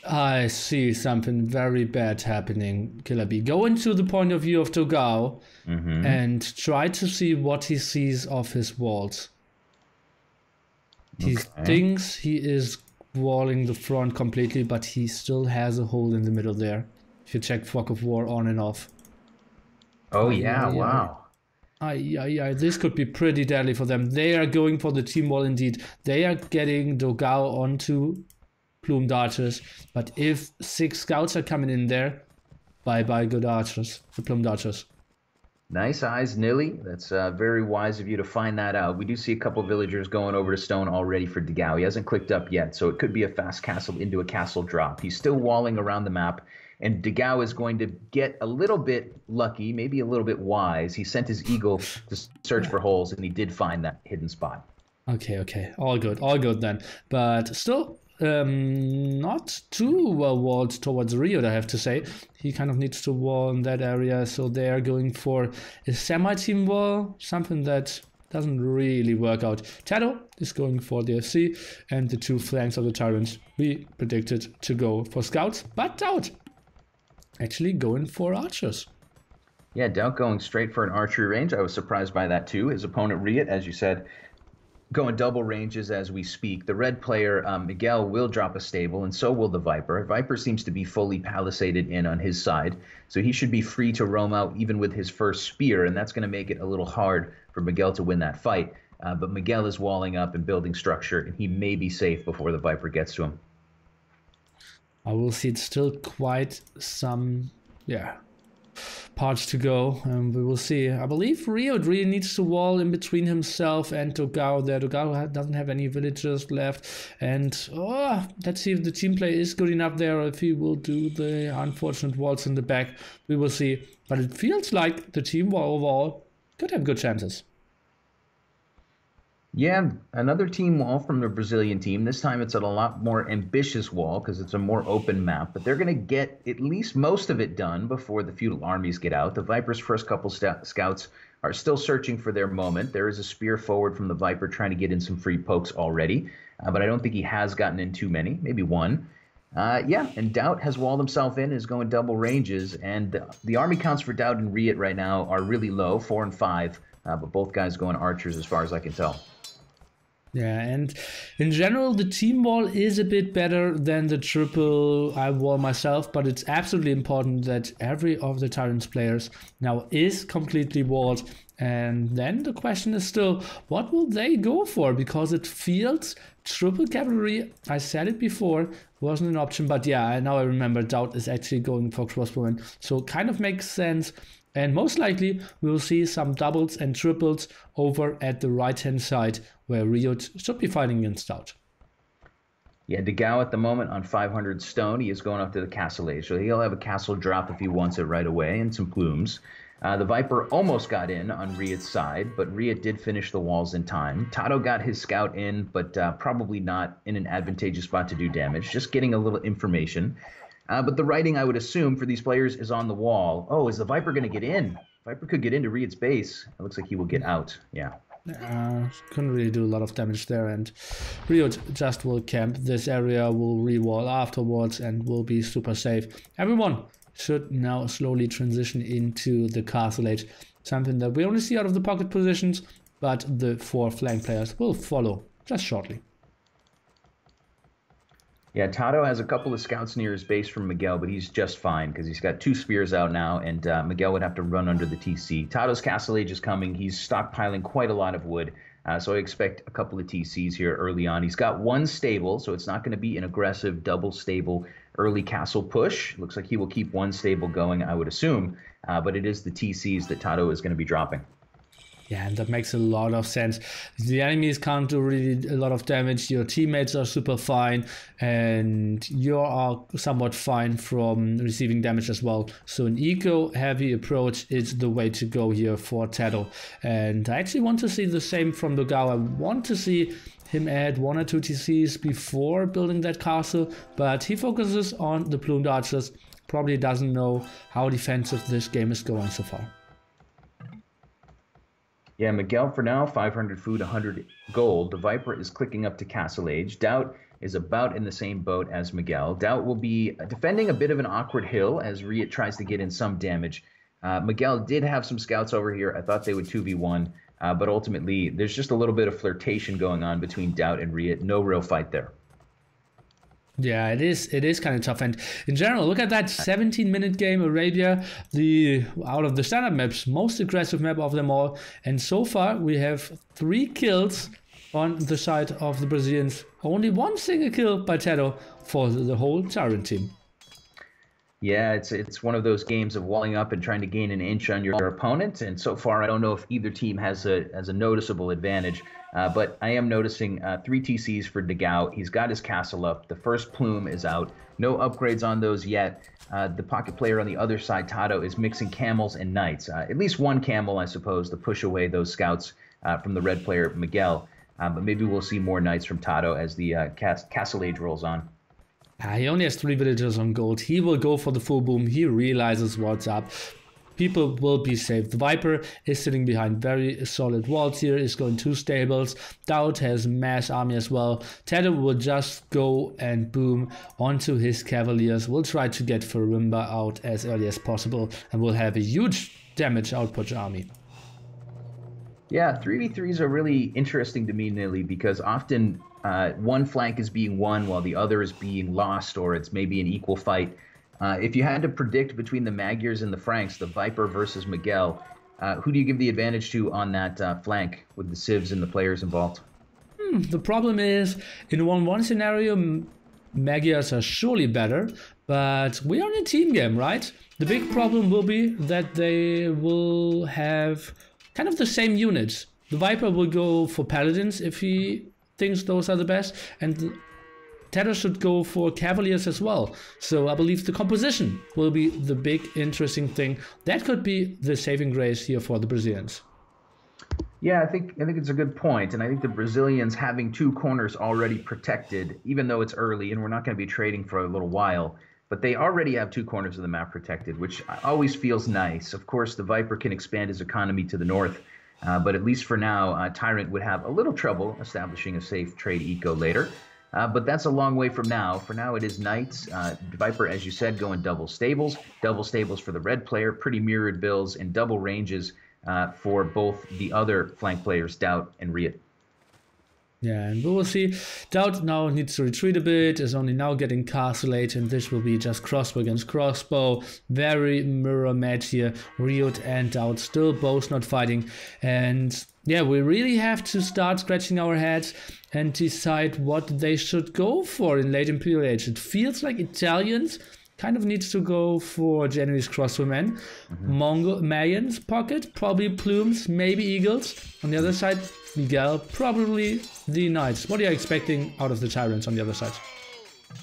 I see something very bad happening, Killer B. Go into the point of view of DauT and try to see what he sees of his walls. He thinks he is walling the front completely, but he still has a hole in the middle there. If you check Fog of War on and off. Oh, yeah, wow. This could be pretty deadly for them. They are going for the team wall indeed. They are getting DauT onto plumed archers, but if 6 scouts are coming in there, bye-bye good archers, the plumed archers. Nice eyes, Nilly. That's very wise of you to find that out. We do see a couple villagers going over to stone already for DauT. He hasn't clicked up yet, so it could be a fast castle into a castle drop. He's still walling around the map, and DauT is going to get a little bit lucky, maybe a little bit wise. He sent his eagle to search for holes, and he did find that hidden spot. Okay. All good then. But still, not too well walled towards RiuT, I have to say. He kind of needs to wall in that area, so they are going for a semi-team wall, something that doesn't really work out. TaToH is going for the FC, and the 2 flanks of the TyRanT we predicted to go for scouts, but DauT actually going for archers. Yeah, DauT going straight for an archery range. I was surprised by that too. His opponent RiuT, as you said, going double ranges as we speak. The red player, Miguel, will drop a stable, and so will the Viper. Viper seems to be fully palisaded in on his side, so he should be free to roam out even with his first spear, and that's going to make it a little hard for Miguel to win that fight. But Miguel is walling up and building structure, and he may be safe before the Viper gets to him. I will see it's still quite some, parts to go, and we will see. I believe RiuT really needs to wall in between himself and DauT there. DauT doesn't have any villagers left, and let's see if the team play is good enough there, or if he will do the unfortunate walls in the back. We will see, but it feels like the team wall overall could have good chances. Yeah, another team wall from the Brazilian team. This time it's at a lot more ambitious wall because it's a more open map, but they're going to get at least most of it done before the feudal armies get out. The Viper's first couple scouts are still searching for their moment. There is a spear forward from the Viper trying to get in some free pokes already, but I don't think he has gotten in too many, maybe one. And DauT has walled himself in, is going double ranges, and the army counts for DauT and RiuT right now are really low, 4 and 5, but both guys going archers as far as I can tell. Yeah, and in general, the team wall is a bit better than the triple I wall myself, but it's absolutely important that every of the TyRanT players now is completely walled And then the question is still, what will they go for? Because it feels triple cavalry, I said it before, wasn't an option, but yeah, now I remember DauT is actually going for crossbowmen. So kind of makes sense. And most likely we will see some doubles and triples over at the right-hand side where RiuT should be fighting against DauT. Yeah, DauT at the moment on 500 stone. He is going up to the castle age. So he'll have a castle drop if he wants it right away and some plumes. The Viper almost got in on RiuT's side, but RiuT did finish the walls in time. TaToH got his scout in, but probably not in an advantageous spot to do damage, just getting a little information. But the writing, I would assume, for these players is on the wall. Oh, is the Viper going to get in? Viper could get into RiuT's base. It looks like he will get out, yeah. Couldn't really do a lot of damage there, and RiuT just will camp. This area will re-wall afterwards and will be super safe. Everyone should now slowly transition into the castle age, something that we only see out of the pocket positions, but the 4 flank players will follow just shortly. Yeah, TaToH has a couple of scouts near his base from Miguel, but he's just fine because he's got 2 spears out now, and Miguel would have to run under the TC. TaToH's castle age is coming. He's stockpiling quite a lot of wood, so I expect a couple of TCs here early on. He's got 1 stable, so it's not going to be an aggressive double stable early castle push. Looks like he will keep 1 stable going, I would assume, but it is the TCs that TaToH is going to be dropping. Yeah, and that makes a lot of sense. The enemies can't do really a lot of damage. Your teammates are super fine, and you are somewhat fine from receiving damage as well. So an eco-heavy approach is the way to go here for TaToH. And I actually want to see the same from the DauT. I want to see him add 1 or 2 TCs before building that castle, but he focuses on the plumed archers. Probably doesn't know how defensive this game is going so far. Yeah, Miguel for now, 500 food, 100 gold. The Viper is clicking up to castle age. DauT is about in the same boat as Miguel. DauT will be defending a bit of an awkward hill as RiuT tries to get in some damage. Miguel did have some scouts over here. I thought they would 2v1, but ultimately there's just a little bit of flirtation going on between DauT and RiuT. No real fight there. Yeah, it is kind of tough. And in general, look at that 17-minute game, Arabia, out of the standard maps, most aggressive map of them all. And so far, we have 3 kills on the side of the Brazilians. Only 1 single kill by TaToH for the whole TyRanT team. Yeah, it's one of those games of walling up and trying to gain an inch on your opponent. And so far, I don't know if either team has a noticeable advantage. But I am noticing 3 TCs for DauT. He's got his castle up. The first plume is out. No upgrades on those yet. The pocket player on the other side, TaToH, is mixing camels and knights. At least 1 camel, I suppose, to push away those scouts from the red player, Miguel. But maybe we'll see more knights from TaToH as the castle age rolls on. He only has 3 villagers on gold. He will go for the full boom. He realizes what's up. People will be safe. The Viper is sitting behind very solid walls here. Is going 2 stables. DauT has mass army as well. TaToH will just go and boom onto his cavaliers. We'll try to get Farimba out as early as possible, and we'll have a huge damage output army. Yeah, 3v3s are really interesting to me, Nilly, because often one flank is being won while the other is being lost, or it's maybe an equal fight. If you had to predict between the Magyars and the Franks, the Viper versus Miguel, who do you give the advantage to on that flank with the civs and the players involved? The problem is, in a 1-1 scenario, Magyars are surely better, but we are in a team game, right? The big problem will be that they will have kind of the same units. The Viper will go for Paladins if he thinks those are the best, and TaToH should go for Cavaliers as well. So I believe the composition will be the big interesting thing. That could be the saving grace here for the Brazilians. Yeah, I think it's a good point, and I think the Brazilians having 2 corners already protected, even though it's early and we're not going to be trading for a little while, but they already have 2 corners of the map protected, which always feels nice. Of course, the Viper can expand his economy to the north, but at least for now, TyRanT would have a little trouble establishing a safe trade eco later. But that's a long way from now. For now, it is knights. Viper, as you said, going double stables for the red player, pretty mirrored builds, and double ranges for both the other flank players, DauT and RiuT. Yeah, and we will see. DauT now needs to retreat a bit, is only now getting castle late, and this will be just crossbow against crossbow. Very mirror match here. RiuT and DauT still both not fighting. And yeah, we really have to start scratching our heads and decide what they should go for in late Imperial Age. It feels like Italians kind of needs to go for Genoese crossbowmen. Mongol Mayans pocket, probably plumes, maybe eagles. On the other side, Miguel, probably the knights. What are you expecting out of the TyRanTs on the other side?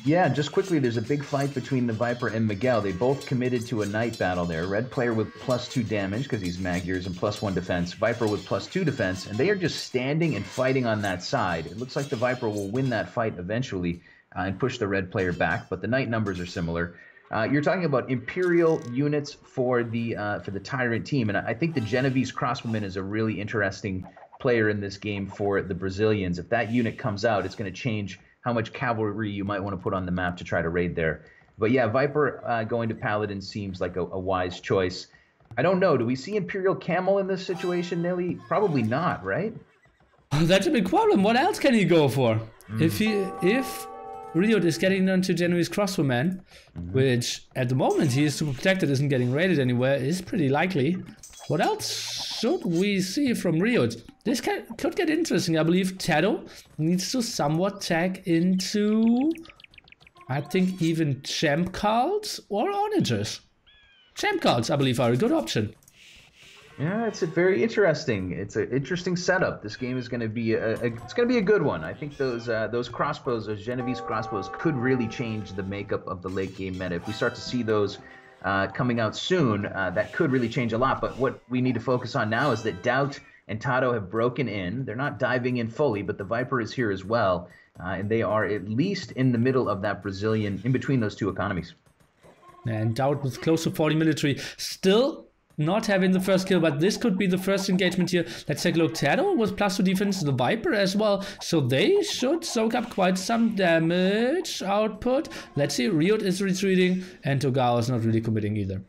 Yeah, just quickly, there's a big fight between the Viper and Miguel. They both committed to a knight battle there. Red player with +2 damage because he's Magyars and +1 defense. Viper with +2 defense, and they are just standing and fighting on that side. It looks like the Viper will win that fight eventually and push the red player back, but the knight numbers are similar. You're talking about Imperial units for the TyRanT team, and I think the Genoese crossbowman is a really interesting player in this game for the Brazilians. If that unit comes out, it's going to change how much cavalry you might want to put on the map to try to raid there. But yeah, Viper going to Paladin seems like a wise choice. I don't know. Do we see Imperial Camel in this situation, Nelly? Probably not, right? That's a big problem. What else can he go for? If RiuT is getting down to Genoese crossbowman, which at the moment he is super protected, isn't getting raided anywhere, is pretty likely. What else should we see from RiuT? This could get interesting. I believe TaToH needs to somewhat tag into, I think, even champ cards or onagers. Champ cards, I believe, are a good option. Yeah, it's a very interesting. It's an interesting setup. This game is going to be it's going to be a good one. I think those crossbows, those Genoese crossbows, could really change the makeup of the late game meta. If we start to see those coming out soon, that could really change a lot. But what we need to focus on now is that DauT and TaToH have broken in. They're not diving in fully, but the Viper is here as well, and they are at least in the middle of that Brazilian, in between those two economies. And DauT with close to 40 military, still not having the first kill, but this could be the first engagement here. Let's take a look. TaToH with +2 defense, the Viper as well, so they should soak up quite some damage output. Let's see, RiuT is retreating, and TaToH is not really committing either.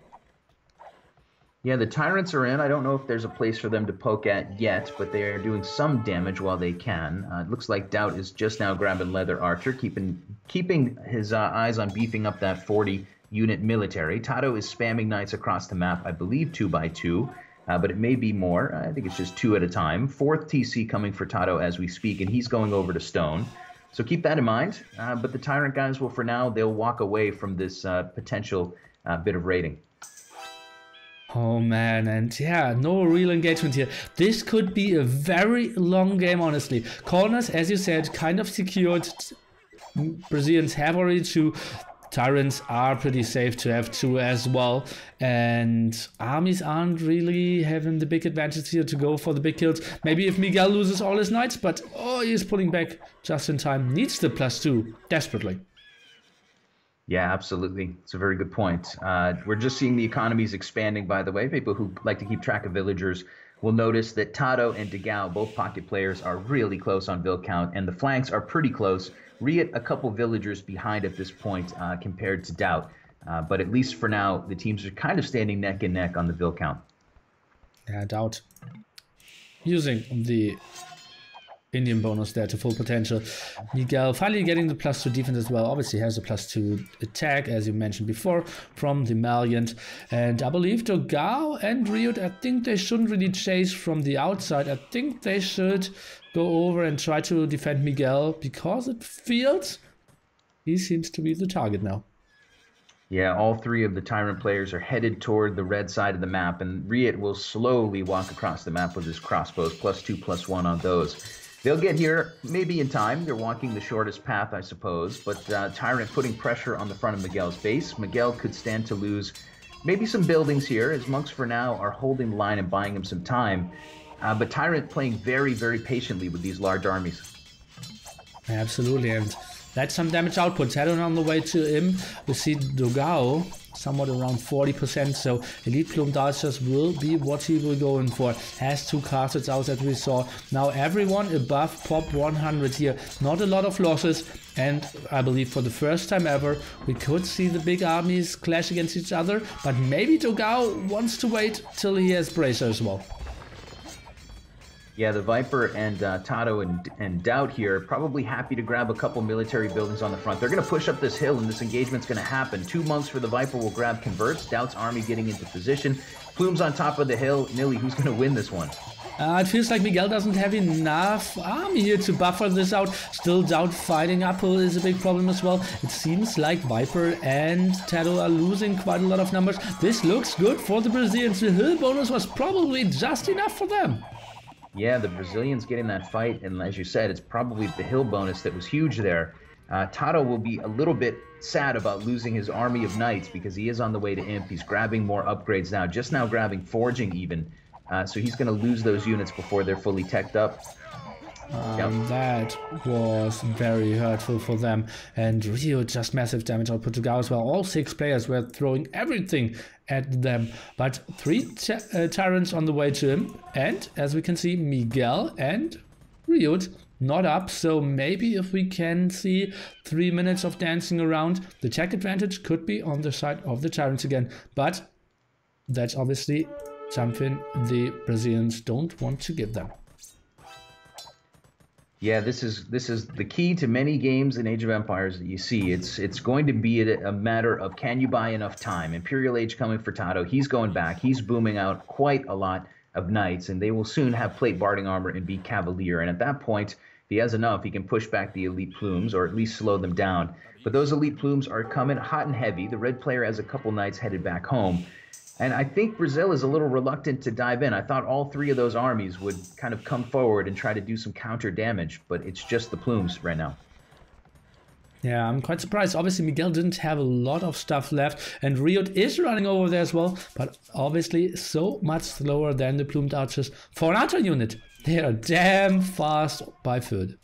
Yeah, the TyRanTs are in. I don't know if there's a place for them to poke at yet, but they are doing some damage while they can. It looks like DauT is just now grabbing Leather Archer, keeping his eyes on beefing up that 40-unit military. TaToH is spamming knights across the map, I believe 2x2, but it may be more. I think it's just 2 at a time. 4th TC coming for TaToH as we speak, and he's going over to Stone. So keep that in mind. But the TyRanT guys will, for now, they'll walk away from this potential bit of raiding. Oh man, and yeah, no real engagement here. This could be a very long game, honestly. Corners, as you said, kind of secured. Brazilians have already 2. TyRanTs are pretty safe to have 2 as well. And armies aren't really having the big advantage here to go for the big kills. Maybe if Miguel loses all his knights, but oh, he's pulling back just in time. Needs the +2 desperately. Yeah, absolutely. It's a very good point. We're just seeing the economies expanding, by the way. People who like to keep track of villagers will notice that TaToH and DauT, both pocket players, are really close on vill count, and the flanks are pretty close. RiuT a couple villagers behind at this point compared to DauT. But at least for now, the teams are kind of standing neck and neck on the vill count. Yeah, DauT using the Indian bonus there to full potential. Miguel finally getting the +2 defense as well. Obviously has a +2 attack, as you mentioned before, from the Maliant. And I believe TaToH and RiuT, I think they shouldn't really chase from the outside. I think they should go over and try to defend Miguel, because it feels he seems to be the target now. Yeah, all 3 of the TyRanT players are headed toward the red side of the map, and RiuT will slowly walk across the map with his crossbows, +2, +1 on those. They'll get here maybe in time. They're walking the shortest path, I suppose, but TyRanT putting pressure on the front of Miguel's base. Miguel could stand to lose maybe some buildings here, as monks for now are holding the line and buying him some time. But TyRanT playing very, very patiently with these large armies. Absolutely, and that's some damage output. TaToH on the way to him. We see TaToH somewhat around 40%, so Elite Plumed Archers will be what he will go in for. Has 2 castles out that we saw. Now everyone above pop 100 here. Not a lot of losses, and I believe for the first time ever we could see the big armies clash against each other, but maybe TaToH wants to wait till he has Bracer as well. Yeah, the Viper and TaToH and DauT here probably happy to grab a couple military buildings on the front. They're going to push up this hill, and this engagement's going to happen. 2 monks for the Viper will grab converts. DauT's army getting into position. Plumes on top of the hill. Nilly, who's going to win this one? It feels like Miguel doesn't have enough army here to buffer this out. Still, DauT fighting uphill is a big problem as well. It seems like Viper and TaToH are losing quite a lot of numbers. This looks good for the Brazilians. The hill bonus was probably just enough for them. Yeah, the Brazilians getting that fight, and as you said, it's probably the hill bonus that was huge there. TaToH will be a little bit sad about losing his army of knights because he is on the way to Imp. He's grabbing more upgrades now, just now grabbing Forging even. So he's going to lose those units before they're fully teched up. That was very hurtful for them. And RiuT just massive damage output to Gao as well. All 6 players were throwing everything at them. But 3 TyRanTs on the way to him. And as we can see, Miguel and RiuT not up. So maybe if we can see 3 minutes of dancing around, the tech advantage could be on the side of the TyRanTs again. But that's obviously something the Brazilians don't want to give them. Yeah, this is the key to many games in Age of Empires that you see. It's going to be a matter of, can you buy enough time? Imperial Age coming for TaToH. He's going back. He's booming out quite a lot of knights, and they will soon have plate barding armor and be cavalier. And at that point, if he has enough, he can push back the elite plumes or at least slow them down. But those elite plumes are coming hot and heavy. The red player has a couple knights headed back home. And I think Brazil is a little reluctant to dive in. I thought all 3 of those armies would kind of come forward and try to do some counter damage, but it's just the plumes right now. Yeah, I'm quite surprised. Obviously, Miguel didn't have a lot of stuff left, and RiuT is running over there as well, but obviously so much slower than the plumed archers. For an archer unit, they are damn fast by foot.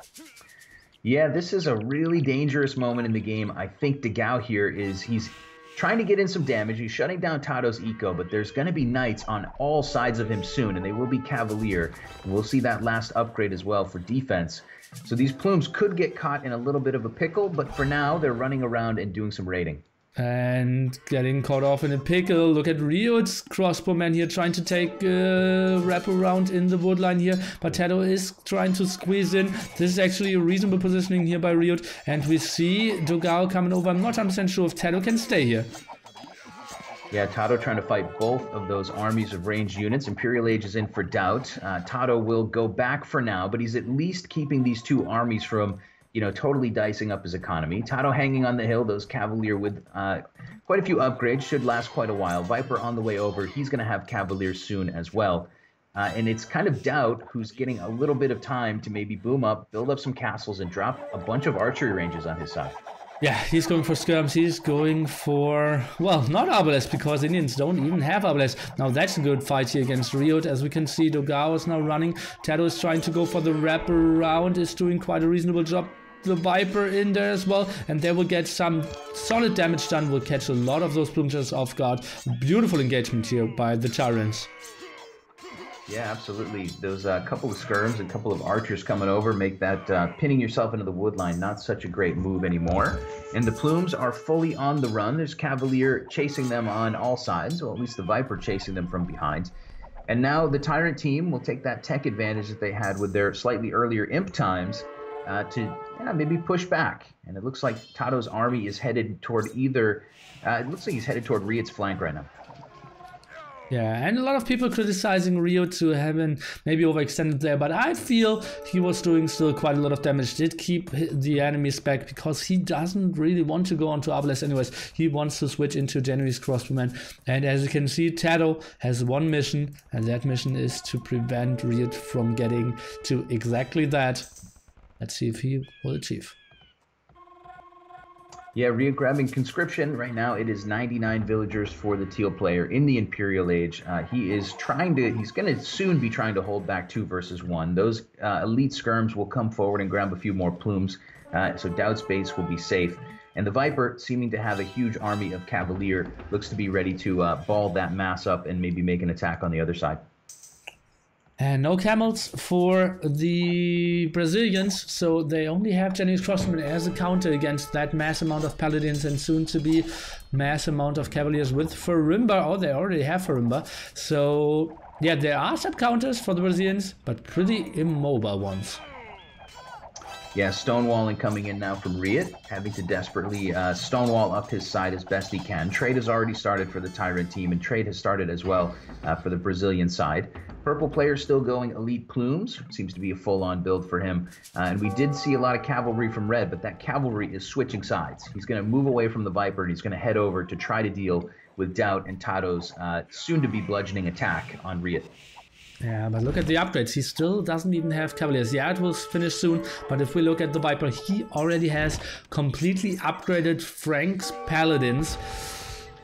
Yeah, this is a really dangerous moment in the game. I think DeGao here he's trying to get in some damage. He's shutting down TaToH's eco, but there's going to be knights on all sides of him soon, and they will be cavalier. And we'll see that last upgrade as well for defense. So these plumes could get caught in a little bit of a pickle, but for now, they're running around and doing some raiding. And getting caught off in a pickle. Look at RiuT's crossbowman here trying to take wrap around in the woodline here. But TaToH is trying to squeeze in. This is actually a reasonable positioning here by RiuT. And we see DeGao coming over. I'm not 100% sure if TaToH can stay here. Yeah, TaToH trying to fight both of those armies of ranged units. Imperial Age is in for DauT. TaToH will go back for now, but he's at least keeping these 2 armies from totally dicing up his economy. TaToH hanging on the hill, those Cavalier with quite a few upgrades, should last quite a while. Viper on the way over, he's going to have Cavalier soon as well. And it's kind of DauT who's getting a little bit of time to maybe boom up, build up some castles, and drop a bunch of archery ranges on his side. Yeah, he's going for skirms. He's going for, well, not Arbalest, because Indians don't even have Arbalest. Now that's a good fight here against RiuT. As we can see, DeGao is now running. TaToH is trying to go for the wraparound, is doing quite a reasonable job. The Viper in there as well, and they will get some solid damage done. Will catch a lot of those plumes off guard. Beautiful engagement here by the TyRanTs. Yeah, absolutely. Those couple of skirms and a couple of archers coming over make that pinning yourself into the woodline not such a great move anymore. And the plumes are fully on the run. There's Cavalier chasing them on all sides, or at least the Viper chasing them from behind. And now the TyRanT team will take that tech advantage that they had with their slightly earlier imp times to maybe push back. And it looks like TaToH's army is headed toward either, it looks like he's headed toward RiuT's flank right now. Yeah, and a lot of people criticizing RiuT to having maybe overextended there, but I feel he was doing still quite a lot of damage. Did keep the enemies back because he doesn't really want to go onto Arbalest anyways. He wants to switch into January's crossbowman. And as you can see, TaToH has one mission, and that mission is to prevent RiuT from getting to exactly that. Let's see if he will achieve. Yeah, RiuT grabbing conscription. Right now it is 99 villagers for the teal player in the Imperial Age. He's going to soon be trying to hold back 2 versus 1. Those elite skirms will come forward and grab a few more plumes. So DauT's base will be safe. And the Viper, seeming to have a huge army of Cavalier, looks to be ready to ball that mass up and maybe make an attack on the other side. And no camels for the Brazilians, so they only have January's crossbowmen as a counter against that mass amount of paladins and soon to be mass amount of cavaliers with Farimba. Oh, they already have Farimba. So Yeah, there are set counters for the Brazilians, but pretty immobile ones. Yeah, stonewalling coming in now from RiuT, having to desperately stonewall up his side as best he can. Trade has already started for the TyRanT team, and trade has started as well for the Brazilian side. Purple player still going elite plumes. Seems to be a full-on build for him. And we did see a lot of cavalry from red, but that cavalry is switching sides. He's going to move away from the Viper, and he's going to head over to try to deal with DauT and TaToH's soon-to-be bludgeoning attack on RiuT. Yeah, but look at the upgrades. He still doesn't even have Cavaliers. Yeah, it will finish soon, but if we look at the Viper, he already has completely upgraded Frank's Paladins.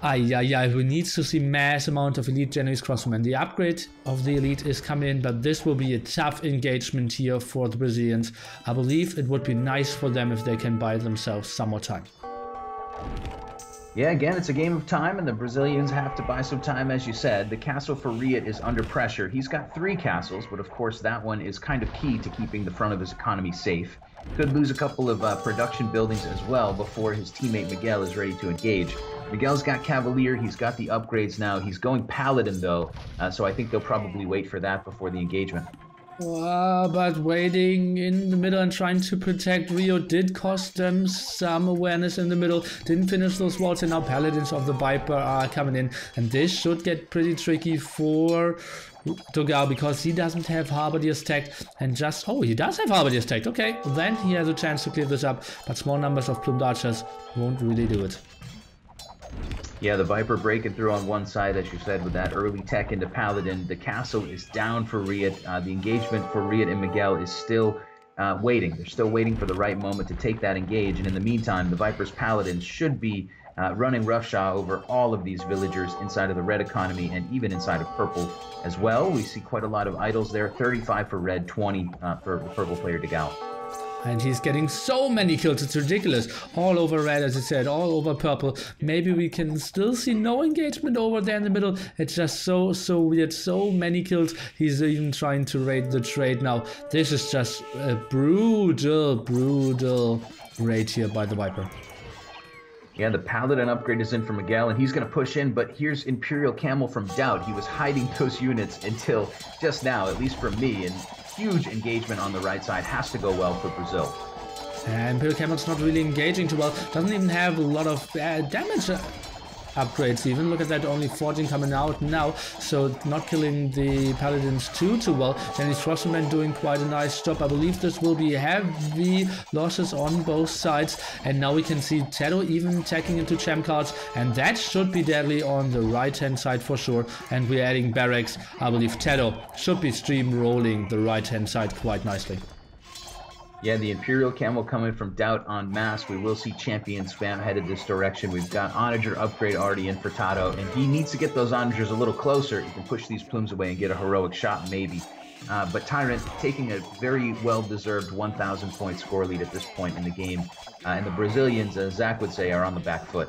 We need to see mass amount of elite Genoese crossbowmen. The upgrade of the elite is coming in, but this will be a tough engagement here for the Brazilians. I believe it would be nice for them if they can buy themselves some more time. Yeah, again, it's a game of time, and the Brazilians have to buy some time, as you said. The castle for RiuT is under pressure. He's got 3 castles, but of course that one is kind of key to keeping the front of his economy safe. Could lose a couple of production buildings as well before his teammate Miguel is ready to engage. Miguel's got Cavalier, he's got the upgrades now. He's going Paladin, though, so I think they'll probably wait for that before the engagement. But waiting in the middle and trying to protect RiuT did cost them some awareness in the middle. Didn't finish those walls, and now Paladins of the Viper are coming in. And this should get pretty tricky for TaToH because he doesn't have Halberdiers tagged. And just, oh, he does have Halberdiers tagged. Okay, then he has a chance to clear this up. But small numbers of plumed archers won't really do it. Yeah, the Viper breaking through on one side, as you said, with that early tech into Paladin. The castle is down for RiuT. The engagement for RiuT and Miguel is still waiting. They're still waiting for the right moment to take that engage. And in the meantime, the Viper's Paladins should be running roughshod over all of these villagers inside of the red economy and even inside of purple as well. We see quite a lot of idols there. 35 for red, 20 for the purple player DauT. And he's getting so many kills, it's ridiculous. All over red, as I said, all over purple. Maybe we can still see no engagement over there in the middle. It's just so weird. So many kills. He's even trying to raid the trade now. This is just a brutal raid here by the Viper. Yeah, the Paladin upgrade is in for Miguel, and he's going to push in, but here's Imperial Camel from DauT. He was hiding those units until just now, at least for me, and huge engagement on the right side has to go well for Brazil. And Imperial Camel's not really engaging too well. Doesn't even have a lot of damage upgrades even. Look at that, only 14 coming out now. So not killing the Paladins too well. Chinese crossbowmen doing quite a nice job. I believe this will be heavy losses on both sides. And now we can see TaToH even attacking into champ cards. And that should be deadly on the right-hand side for sure. And we're adding barracks. I believe TaToH should be stream rolling the right-hand side quite nicely. Yeah, the Imperial Camel coming from DauT en masse. We will see champion spam headed this direction. We've got Onager upgrade already in for TaToH, and he needs to get those Onagers a little closer. He can push these plumes away and get a heroic shot, maybe. But TyRanT taking a very well-deserved 1,000 point score lead at this point in the game. And the Brazilians, as Zach would say, are on the back foot.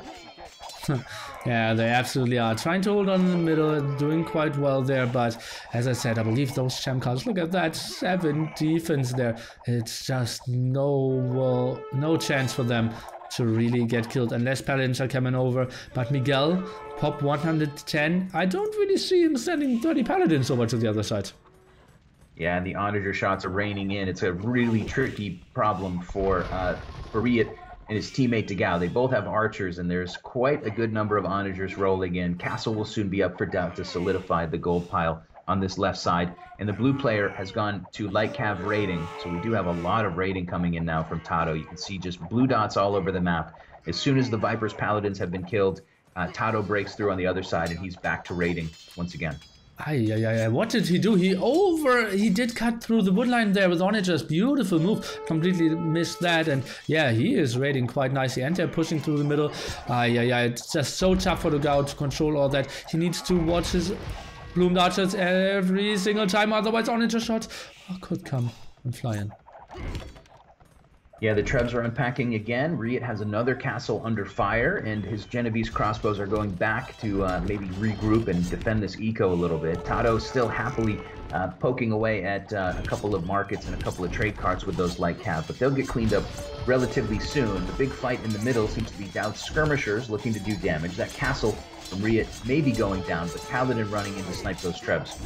Yeah, they absolutely are. Trying to hold on in the middle, doing quite well there, but as I said, I believe those champ cards, look at that, 7 defense there. It's just no chance for them to really get killed unless Paladins are coming over. But Miguel, pop 110. I don't really see him sending 30 Paladins over to the other side. Yeah, and the Onager shots are raining in. It's a really tricky problem for RiuT and his teammate TaToH. They both have archers, and there's quite a good number of Onagers rolling in. Castle will soon be up for DauT to solidify the gold pile on this left side. And the blue player has gone to light cav raiding, so we do have a lot of raiding coming in now from TaToH. You can see just blue dots all over the map. As soon as the Viper's Paladins have been killed, TaToH breaks through on the other side, and he's back to raiding once again. What did he do? He did cut through the wood line there with Onagers. Beautiful move. Completely missed that. And yeah, he is raiding quite nicely. And they're pushing through the middle. It's just so tough for the DauT to control all that. He needs to watch his bloomed archers every single time. Otherwise, Onager shots could come and fly in. Yeah, the Trebs are unpacking again. RiuT has another castle under fire, and his Genovese crossbows are going back to maybe regroup and defend this eco a little bit. TaToH still happily poking away at a couple of markets and a couple of trade carts with those light cav, but they'll get cleaned up relatively soon. The big fight in the middle seems to be DauT's skirmishers looking to do damage. That castle from RiuT maybe going down, but Paladin running in to snipe those trebs.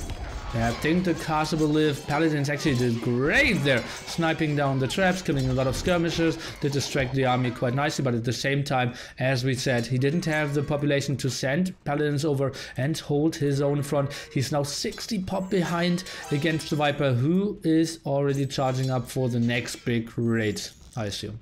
Yeah, I think the castle will live. Paladins actually did great there, sniping down the traps, killing a lot of skirmishers, did distract the army quite nicely, but at the same time, as we said, he didn't have the population to send Paladins over and hold his own front. He's now 60 pop behind against the Viper, who is already charging up for the next big raid, I assume.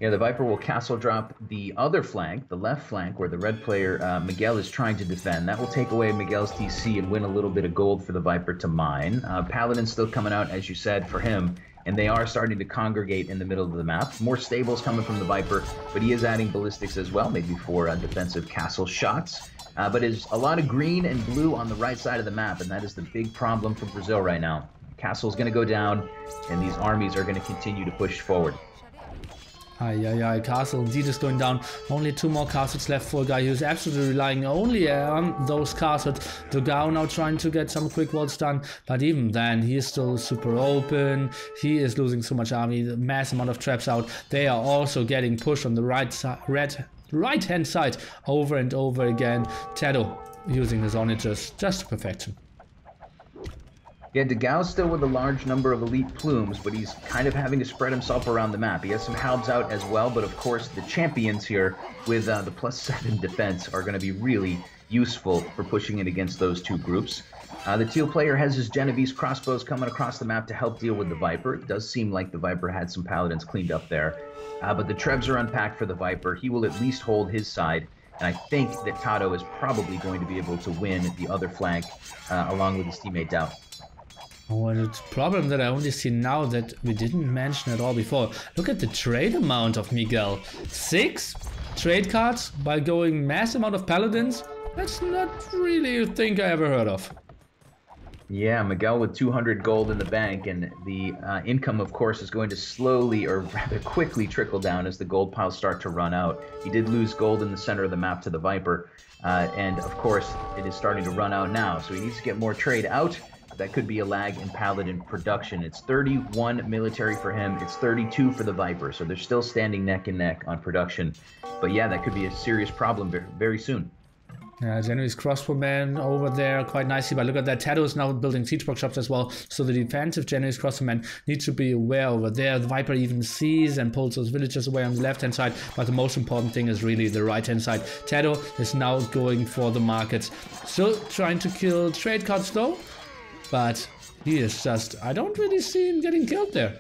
Yeah, the Viper will castle drop the other flank, the left flank, where the red player, Miguel, is trying to defend. That will take away Miguel's TC and win a little bit of gold for the Viper to mine. Paladin's still coming out, as you said, for him, and they are starting to congregate in the middle of the map. More stables coming from the Viper, but he is adding ballistics as well, maybe for defensive castle shots. But there's a lot of green and blue on the right side of the map, and that is the big problem for Brazil right now. Castle's going to go down, and these armies are going to continue to push forward. Castle indeed is going down. Only 2 more castles left for a guy who's absolutely relying only on those castles. DauT now trying to get some quick walls done, but even then, he is still super open. He is losing so much army, the mass amount of traps out. They are also getting pushed on the right-hand side over and over again. TaToH using his onagers just to perfection. Yeah, DauT still with a large number of elite plumes, but he's kind of having to spread himself around the map. He has some halbs out as well, but of course the champions here with the +7 defense are going to be really useful for pushing it against those two groups. The teal player has his Genovese crossbows coming across the map to help deal with the Viper. It does seem like the Viper had some Paladins cleaned up there, but the trebs are unpacked for the Viper. He will at least hold his side, and I think that TaToH is probably going to be able to win the other flank along with his teammate DauT. Oh, and it's a problem that I only see now that we didn't mention at all before. Look at the trade amount of Miguel. 6 trade cards by going mass amount of Paladins? That's not really a thing I ever heard of. Yeah, Miguel with 200 gold in the bank, and the income, of course, is going to slowly, or rather quickly, trickle down as the gold piles start to run out. He did lose gold in the center of the map to the Viper, and of course, it is starting to run out now, so he needs to get more trade out. That could be a lag in Paladin production. It's 31 military for him. It's 32 for the Viper. So they're still standing neck and neck on production. But yeah, that could be a serious problem very soon. Yeah, Genovese crossbowman over there quite nicely, but look at that. TaToH is now building siege workshops as well, so the defensive Genovese crossbowman needs to be aware over there. The Viper even sees and pulls those villagers away on the left-hand side, but the most important thing is really the right-hand side. TaToH is now going for the markets. Still trying to kill trade cards though, but he is just, I don't really see him getting killed there.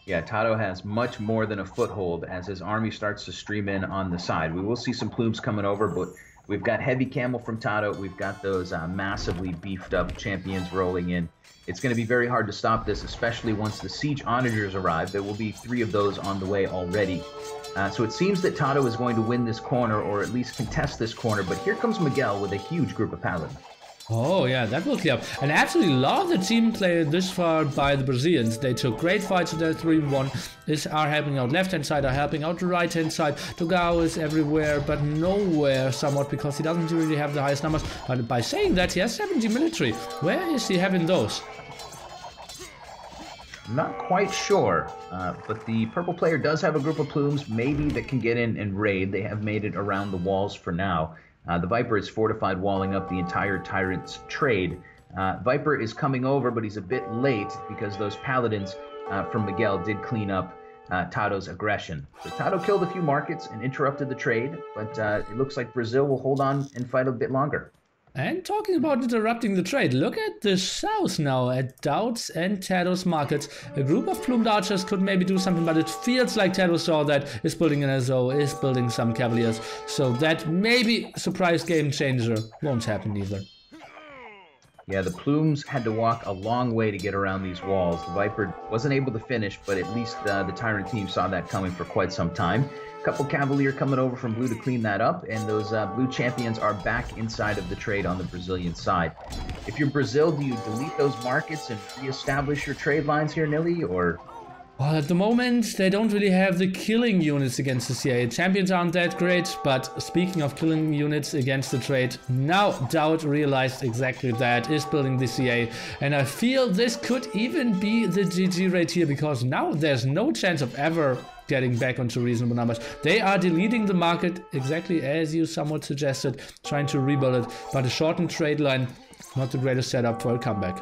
Yeah, TaToH has much more than a foothold as his army starts to stream in on the side. We will see some plumes coming over, but we've got heavy camel from TaToH. We've got those massively beefed up champions rolling in. It's going to be very hard to stop this, especially once the siege onagers arrive. There will be 3 of those on the way already. So it seems that TaToH is going to win this corner, or at least contest this corner, but here comes Miguel with a huge group of paladins. Oh yeah, that will clear up. And I absolutely love the team play this far by the Brazilians. They took great fights with their 3-1, are helping out left hand side, are helping out the right hand side. DauT is everywhere but nowhere somewhat because he doesn't really have the highest numbers. But by saying that, he has 70 military. Where is he having those? I'm not quite sure, but the purple player does have a group of plumes maybe that can get in and raid. They have made it around the walls for now. The Viper is fortified, walling up the entire TyRanT's trade. Viper is coming over, but he's a bit late because those paladins from Miguel did clean up TaToH's aggression. So TaToH killed a few markets and interrupted the trade, but it looks like Brazil will hold on and fight a bit longer. And talking about interrupting the trade, look at the south now at DauT's and TaToH's markets. A group of plumed archers could maybe do something, but it feels like TaToH saw that, is building an SO, is building some cavaliers. So that maybe surprise game changer won't happen either. Yeah, the plumes had to walk a long way to get around these walls. The Viper wasn't able to finish, but at least the TyRanT team saw that coming for quite some time. Couple Cavalier coming over from blue to clean that up, and those blue champions are back inside of the trade on the Brazilian side. If you're Brazil, do you delete those markets and reestablish your trade lines here, Nilly, or? Well, at the moment, they don't really have the killing units against the CA. Champions aren't that great, but speaking of killing units against the trade, now DauT realized exactly that, is building the CA, and I feel this could even be the GG rate here, because now there's no chance of ever getting back onto reasonable numbers. They are deleting the market exactly as you somewhat suggested, trying to rebuild it, but a shortened trade line, not the greatest setup for a comeback.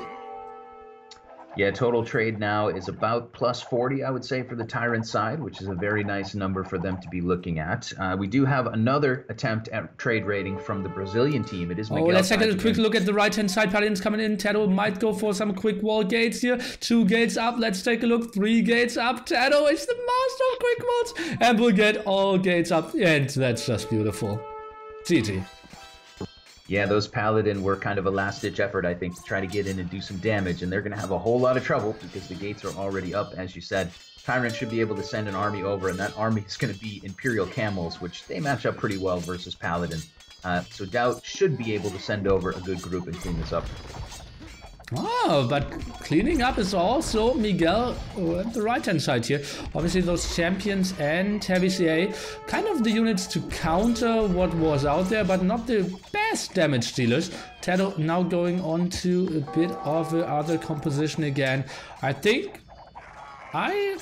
Yeah, total trade now is about plus 40, I would say, for the TyRanT side, which is a very nice number for them to be looking at. We do have another attempt at trade rating from the Brazilian team. It is Miguel. Oh, let's take a quick look at the right-hand side. Paladins coming in. TaToH might go for some quick wall gates here. 2 gates up. Let's take a look. 3 gates up. TaToH is the master of quick walls and will get all gates up. And that's just beautiful. GG. Yeah, those Paladin were kind of a last-ditch effort, I think, to try to get in and do some damage, and they're going to have a whole lot of trouble because the gates are already up, as you said. TyRanT should be able to send an army over, and that army is going to be Imperial Camels, which they match up pretty well versus Paladin. So DauT should be able to send over a good group and clean this up. Oh, but cleaning up is also Miguel at the right-hand side here. Obviously those champions and heavy CA, kind of the units to counter what was out there, but not the best damage dealers. TaToH now going on to a bit of the other composition again. I think I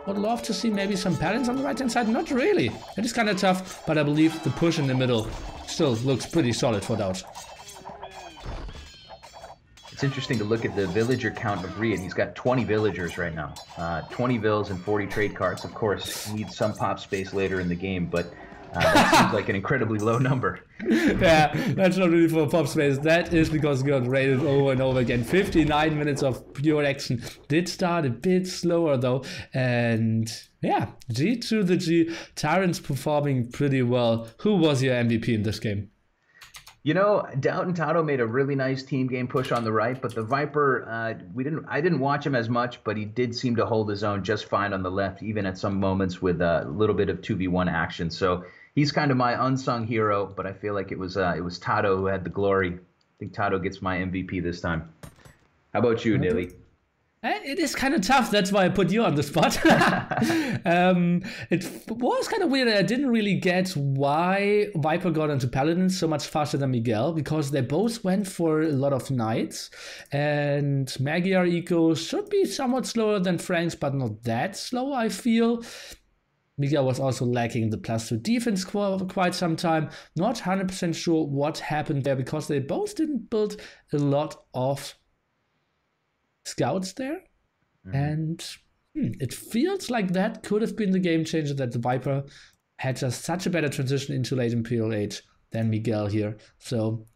would love to see maybe some Paladins on the right-hand side. Not really. It is kind of tough, but I believe the push in the middle still looks pretty solid for DauT. It's interesting to look at the villager count of RiuT. He's got 20 villagers right now. 20 vills and 40 trade carts. Of course, needs some pop space later in the game, but that seems like an incredibly low number. Yeah, that's not really for pop space. That is because he got raided over and over again. 59 minutes of pure action. Did start a bit slower though. And yeah, G to the G. TyRanT's performing pretty well. Who was your MVP in this game? You know, DauT and TaToH made a really nice team game push on the right, but the Viper, I didn't watch him as much, but he did seem to hold his own just fine on the left, even at some moments with a little bit of 2v1 action. So he's kind of my unsung hero, but I feel like it was TaToH who had the glory. I think TaToH gets my MVP this time. How about you, Nilly? It is kind of tough. That's why I put you on the spot. It was kind of weird. I didn't really get why Viper got into Paladins so much faster than Miguel, because they both went for a lot of Knights. And Magyar Eco should be somewhat slower than Frank's, but not that slow, I feel. Miguel was also lacking the +2 defense for quite some time. Not 100% sure what happened there, because they both didn't build a lot of scouts there. And it feels like that could have been the game changer, that the Viper had just such a better transition into late Imperial Age than Miguel here. So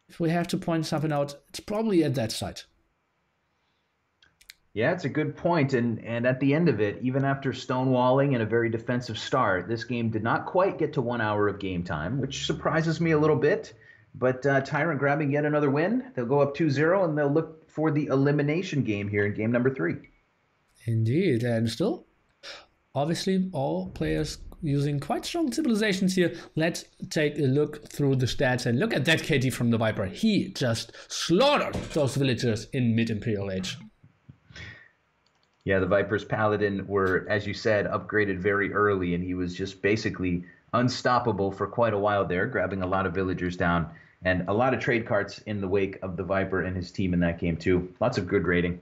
if we have to point something out, it's probably at that side. Yeah, it's a good point. And at the end of it, even after stonewalling and a very defensive start, this game did not quite get to 1 hour of game time, which surprises me a little bit. But TyRanT grabbing yet another win. They'll go up 2-0, and they'll look for the elimination game here in game number 3. Indeed, and still, obviously, all players using quite strong civilizations here. Let's take a look through the stats and look at that KD from the Viper. He just slaughtered those villagers in mid-Imperial Age. Yeah, the Viper's Paladin were, as you said, upgraded very early, and he was just basically unstoppable for quite a while there, grabbing a lot of villagers down. And a lot of trade carts in the wake of the Viper and his team in that game, too. Lots of good rating.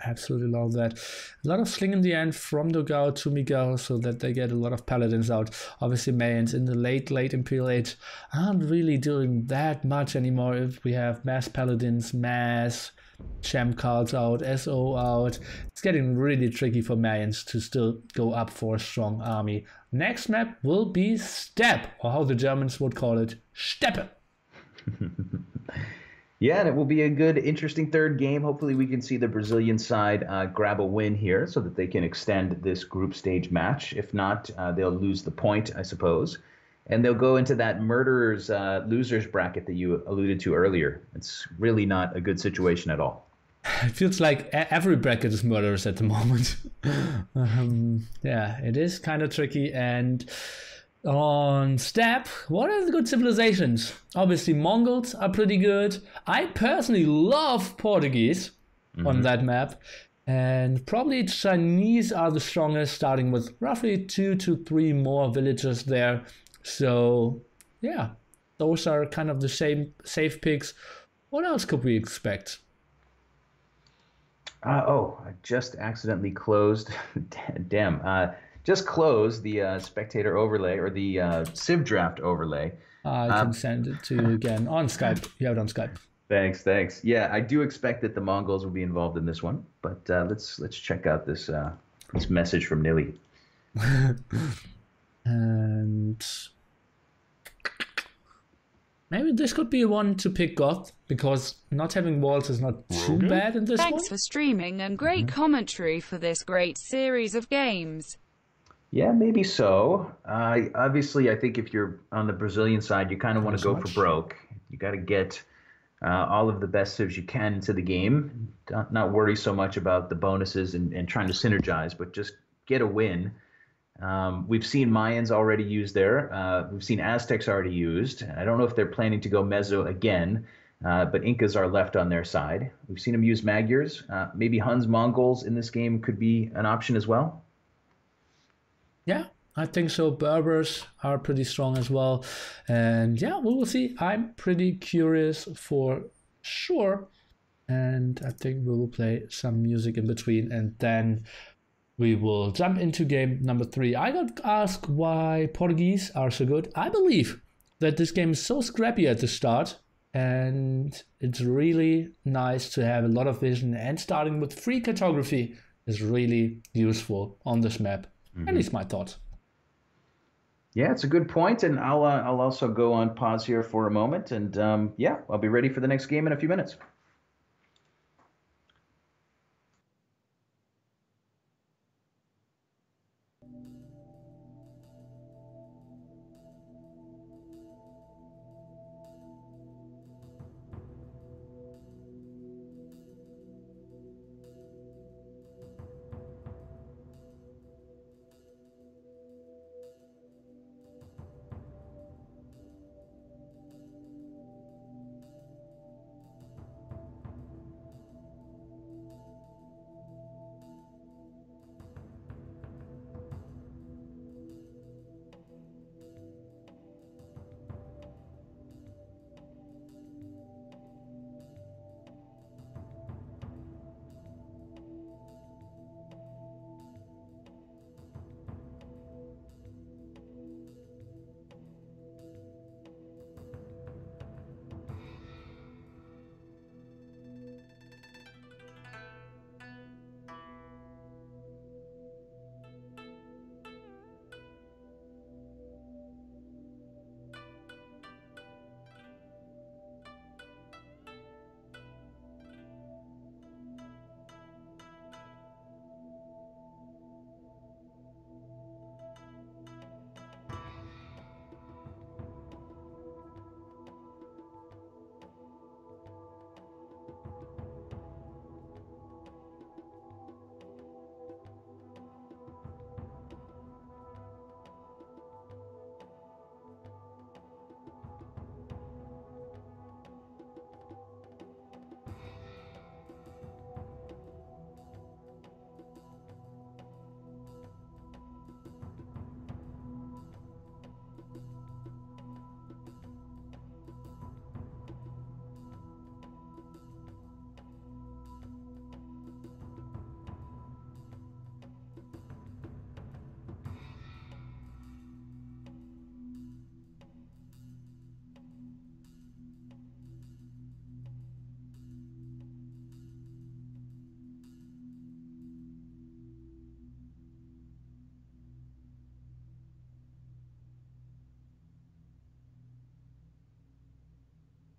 Absolutely love that. A lot of sling in the end from Dogao to Miguel, so that they get a lot of Paladins out. Obviously, Mayans in the late Imperial Age aren't really doing that much anymore. If we have mass Paladins, mass Champ cards out, SO out, it's getting really tricky for Mayans to still go up for a strong army. Next map will be Steppe, or how the Germans would call it, Steppe. Yeah, and it will be a good, interesting third game. Hopefully we can see the Brazilian side grab a win here so that they can extend this group stage match. If not, they'll lose the point, I suppose. And they'll go into that murderers losers bracket that you alluded to earlier. It's really not a good situation at all. It feels like every bracket is murderers at the moment. Yeah, it is kind of tricky. And on Steppe, what are the good civilizations? Obviously, Mongols are pretty good. I personally love Portuguese on that map. And probably Chinese are the strongest, starting with roughly 2 to 3 more villages there. So, yeah, those are kind of the same safe picks. What else could we expect? Oh, I just accidentally closed. Damn. Just closed the spectator overlay or the Civ draft overlay. I can Um, send it to you again on Skype. You have it on Skype. thanks. Yeah, I do expect that the Mongols will be involved in this one, but let's check out this message from Nilly. And maybe this could be one to pick God, because not having walls is not too bad in this one. Thanks for streaming and great commentary for this great series of games. Yeah, maybe so. Obviously, I think if you're on the Brazilian side, you kind of want to go for broke. You got to get all of the best civs you can into the game. Not worry so much about the bonuses and trying to synergize, but just get a win. We've seen Mayans already used there. We've seen Aztecs already used. I don't know if they're planning to go Mezzo again, but Incas are left on their side. We've seen them use Magyars. Maybe Huns, Mongols in this game could be an option as well. Yeah, I think so. Berbers are pretty strong as well. And yeah, we will see. I'm pretty curious for sure. And I think we will play some music in between, and then we will jump into game number 3. I got asked why Portuguese are so good. I believe that this game is so scrappy at the start, and it's really nice to have a lot of vision, and starting with free cartography is really useful on this map. At least my thoughts. Yeah, it's a good point, and I'll also go on pause here for a moment, and yeah, I'll be ready for the next game in a few minutes.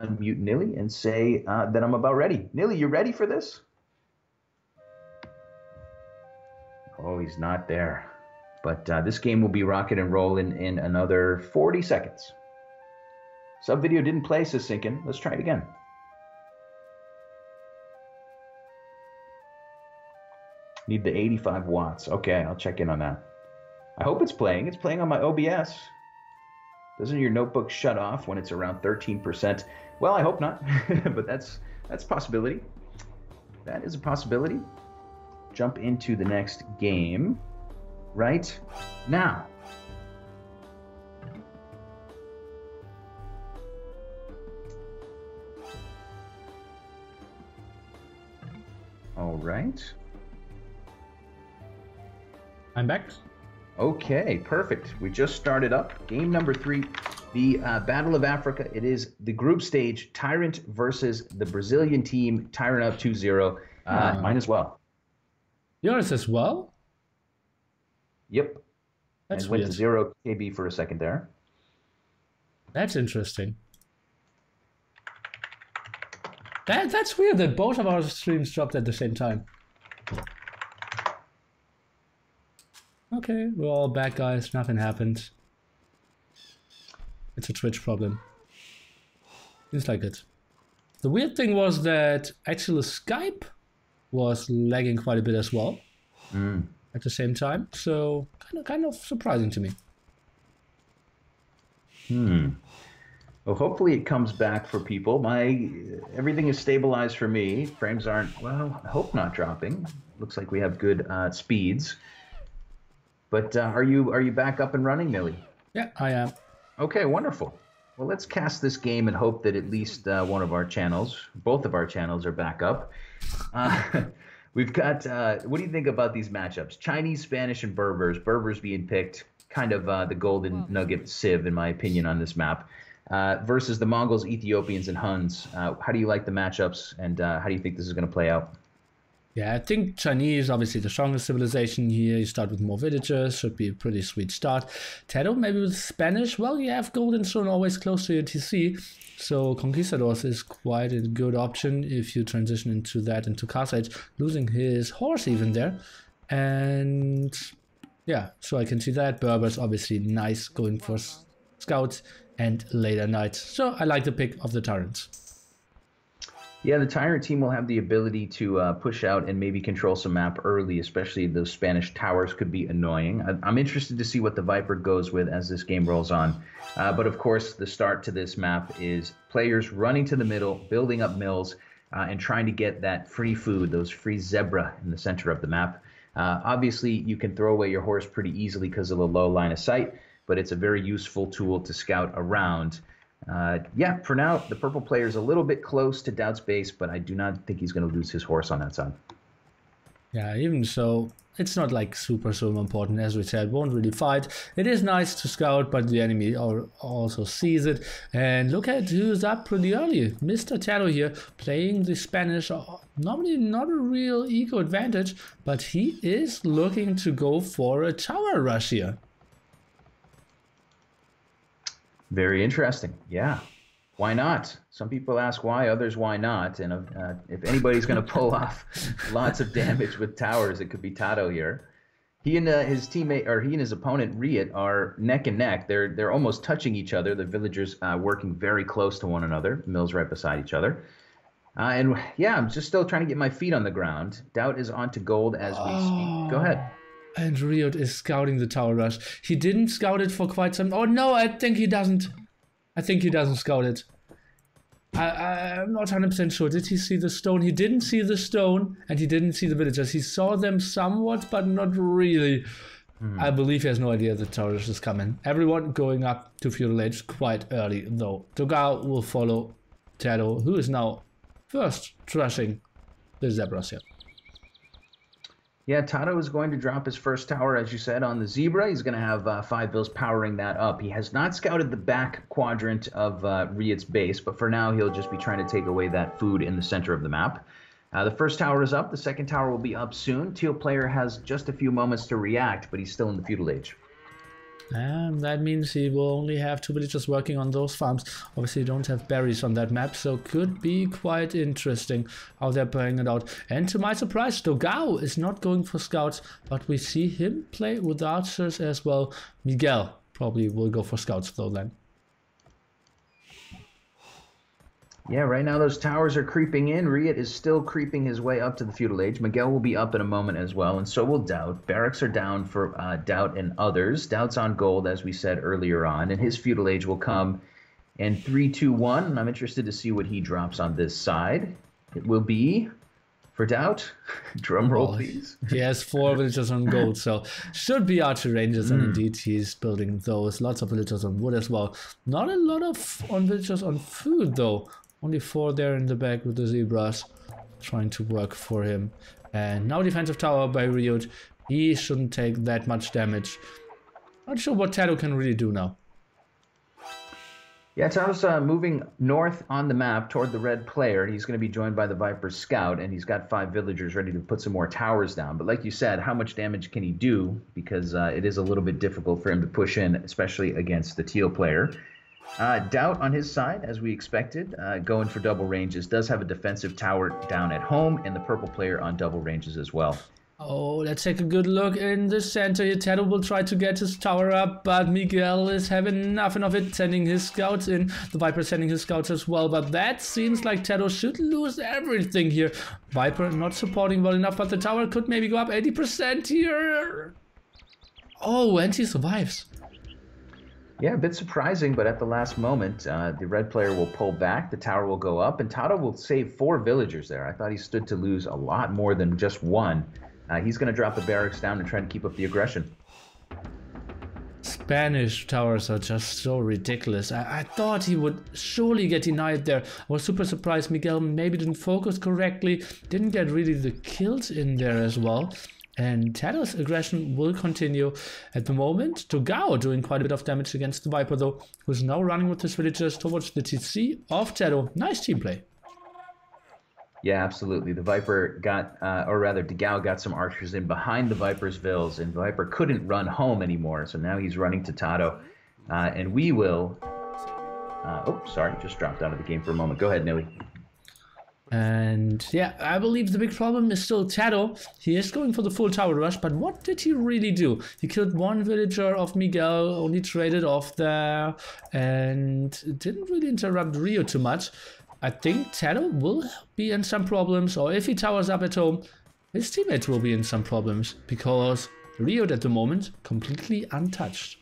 Unmute Nilly and say that I'm about ready. Nilly, you ready for this? Oh, he's not there. But this game will be rocking and rolling in another 40 seconds. Sub video didn't play, says Sinkin. Let's try it again. Need the 85 watts. Okay, I'll check in on that. I hope it's playing. It's playing on my OBS. Doesn't your notebook shut off when it's around 13%? Well, I hope not, but that's a possibility. That is a possibility. Jump into the next game right now. All All right. I'm back. Okay, perfect. We just started up. Game number 3, the Battle of Africa. It is the group stage, TyRanT versus the Brazilian team. TyRanT up 2-0. Mine as well. Yours as well? Yep. That's and weird. Went to 0 KB for a second there. That's interesting. That's weird that both of our streams dropped at the same time. Okay, we're all back, guys. Nothing happened. It's a Twitch problem. Seems like it. The weird thing was that actually Skype was lagging quite a bit as well at the same time. So kind of surprising to me. Well, hopefully it comes back for people. Everything is stabilized for me. Frames aren't, well, I hope not dropping. Looks like we have good speeds. But are you back up and running, Millie? Yeah, I am. Okay, wonderful. Well, let's cast this game and hope that at least one of our channels, both of our channels, are back up. We've got, what do you think about these matchups? Chinese, Spanish, and Berbers. Berbers being picked, kind of the golden nugget sieve, in my opinion, on this map. Versus the Mongols, Ethiopians, and Huns. How do you like the matchups, and how do you think this is going to play out? Yeah, I think Chinese, obviously the strongest civilization here. You start with more villagers, should be a pretty sweet start. TaToH, maybe with Spanish. Well, you have Golden Stone always close to your TC, so Conquistadors is quite a good option if you transition into that, into Castle Age, losing his horse even there. And yeah, so I can see that. Berbers, obviously nice, going for scouts and later knights. So I like the pick of the TyRanT. Yeah, the TyRanT team will have the ability to push out and maybe control some map early, especially those Spanish towers could be annoying. I'm interested to see what the Viper goes with as this game rolls on. But of course, the start to this map is players running to the middle, building up mills, and trying to get that free food, those free zebra in the center of the map. Obviously, you can throw away your horse pretty easily because of the low line of sight, but it's a very useful tool to scout around. Yeah, for now, the purple player is a little bit close to DauT's base, but I do not think he's going to lose his horse on that side. Yeah, even so, it's not like super important. As we said, won't really fight. It is nice to scout, but the enemy also sees it. And look at who's up pretty early. Mr. TaToH here, playing the Spanish. Normally not a real eco advantage, but he is looking to go for a tower rush here. Very interesting. Yeah. Why not? Some people ask why, others why not. And if anybody's going to pull off lots of damage with towers, it could be TaToH here. He and his teammate, or he and his opponent RiuT, are neck and neck. They're almost touching each other. The villagers working very close to one another. Mills right beside each other. And yeah, I'm just still trying to get my feet on the ground. DauT is on to gold as we speak. Go ahead. And RiuT is scouting the tower rush. He didn't scout it for quite some... Oh no, I think he doesn't. I think he doesn't scout it. I'm not 100% sure. Did he see the stone? He didn't see the stone, and he didn't see the villagers. He saw them somewhat, but not really. I believe he has no idea the tower rush is coming. Everyone going up to feudal age quite early, though. TaToH will follow TaToH, who is now first trashing the zebras here. Yeah, TaToH is going to drop his first tower, as you said, on the Zebra. He's going to have 5 bills powering that up. He has not scouted the back quadrant of RiuT's base, but for now he'll just be trying to take away that food in the center of the map. The first tower is up. The second tower will be up soon. Teal player has just a few moments to react, but he's still in the feudal age. And that means he will only have 2 villagers working on those farms. Obviously, you don't have berries on that map, so could be quite interesting how they're playing it out. And to my surprise, TaToH is not going for scouts, but we see him play with archers as well. Miguel probably will go for scouts though then. Yeah, right now those towers are creeping in. RiuT is still creeping his way up to the feudal age. Miguel will be up in a moment as well, and so will DauT. Barracks are down for DauT and others. DauT's on gold, as we said earlier on, and his feudal age will come in 3, 2, 1. And I'm interested to see what he drops on this side. It will be for DauT. Drum roll, please. He has 4 villagers on gold, so should be archer ranges, and indeed he's building those. Lots of villagers on wood as well. Not a lot of villagers on food though. Only 4 there in the back with the zebras. trying to work for him. And now defensive tower by RiuT. He shouldn't take that much damage. Not sure what TaToH can really do now. Yeah, TaToH's moving north on the map toward the red player. He's going to be joined by the Viper scout, and he's got 5 villagers ready to put some more towers down. But like you said, how much damage can he do? Because it is a little bit difficult for him to push in, especially against the teal player. DauT on his side, as we expected, going for double ranges, does have a defensive tower down at home, and the purple player on double ranges as well. Oh, let's take a good look in the center here. TaToH will try to get his tower up, but Miguel is having nothing of it, sending his scouts in. The Viper sending his scouts as well, but that seems like TaToH should lose everything here. Viper not supporting well enough, but the tower could maybe go up 80% here. Oh, and he survives. Yeah, a bit surprising, but at the last moment, the red player will pull back, the tower will go up, and TaToH will save 4 villagers there. I thought he stood to lose a lot more than just 1. He's going to drop the barracks down and try to keep up the aggression. Spanish towers are just so ridiculous. I thought he would surely get denied there. I was super surprised Miguel maybe didn't focus correctly, didn't get really the kills in there as well. And TaToH's aggression will continue at the moment. TaGao doing quite a bit of damage against the Viper though, who's now running with his villagers towards the TC of TaToH. Nice team play. Yeah, absolutely. The Viper got, or rather, DauT got some archers in behind the Viper's vills, and the Viper couldn't run home anymore, so now he's running to TaToH. And we will... oh, sorry, just dropped out of the game for a moment. Go ahead, Nilly. And yeah, I believe the big problem is still TaToH. He is going for the full tower rush, but what did he really do? He killed 1 villager of Miguel, only traded off there, and didn't really interrupt RiuT too much. I think TaToH will be in some problems, or if he towers up at home, his teammates will be in some problems, because RiuT at the moment, completely untouched.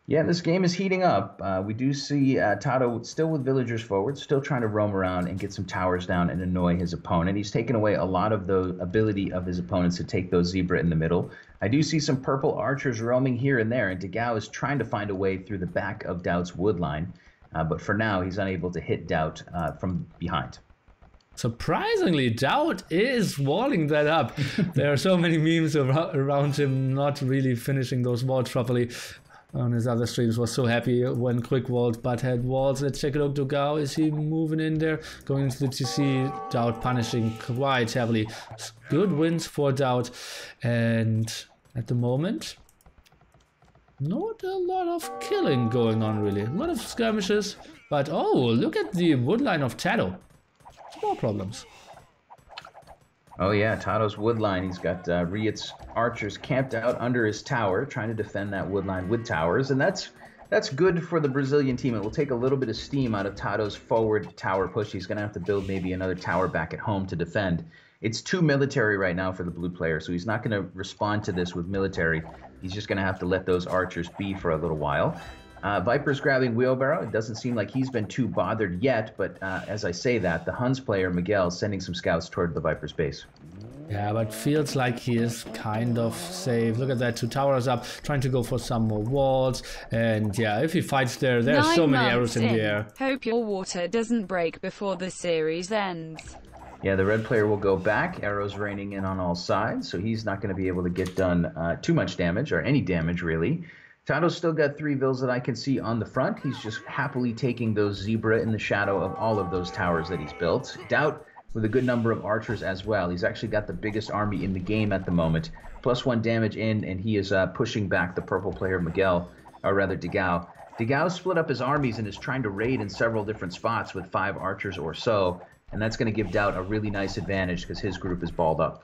Yeah, this game is heating up. We do see TaToH still with villagers forward, still trying to roam around and get some towers down and annoy his opponent. He's taken away a lot of the ability of his opponents to take those zebra in the middle. I do see some purple archers roaming here and there, and DauT is trying to find a way through the back of DauT's wood line. But for now, he's unable to hit DauT from behind. Surprisingly, DauT is walling that up. There are so many memes around him not really finishing those walls properly. On his other streams was so happy when quick walled but had walls. Let's check it out. TaGao, is he moving in there? Going into the TC, DauT punishing quite heavily. Good wins for DauT. And at the moment, not a lot of killing going on really. A lot of skirmishes. But oh, look at the wood line of TaToH. Small problems. Oh yeah, TaToH's wood line. He's got RiuT's archers camped out under his tower, trying to defend that wood line with towers, and that's good for the Brazilian team. It will take a little bit of steam out of TaToH's forward tower push. He's going to have to build maybe another tower back at home to defend. It's too military right now for the blue player, so he's not going to respond to this with military. He's just going to have to let those archers be for a little while. Viper's grabbing wheelbarrow. It doesn't seem like he's been too bothered yet, but as I say that, the Huns player, Miguel, is sending some scouts toward the Viper's base. Yeah, but feels like he is kind of safe. Look at that, 2 towers up, trying to go for some more walls. And yeah, if he fights there, there's so many arrows in the air. Hope your water doesn't break before the series ends. Yeah, the red player will go back, arrows raining in on all sides, so he's not going to be able to get done too much damage, or any damage really. TaToH's still got 3 vills that I can see on the front. He's just happily taking those zebra in the shadow of all of those towers that he's built. DauT with a good number of archers as well. He's actually got the biggest army in the game at the moment. +1 damage in, and he is pushing back the purple player Miguel, or rather DauT. DauT split up his armies and is trying to raid in several different spots with 5 archers or so, and that's going to give DauT a really nice advantage because his group is balled up.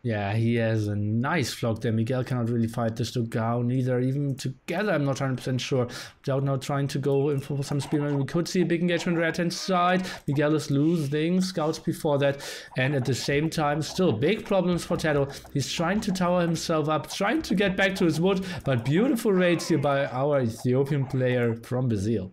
Yeah, he has a nice flock there. Miguel cannot really fight this TaGao neither. Even together, I'm not 100% sure. DauT now trying to go in for some speedrun. We could see a big engagement on the right-hand side. Miguel is losing scouts before that. And at the same time, still big problems for TaToH. He's trying to tower himself up, trying to get back to his wood. But beautiful raids here by our Ethiopian player from Brazil.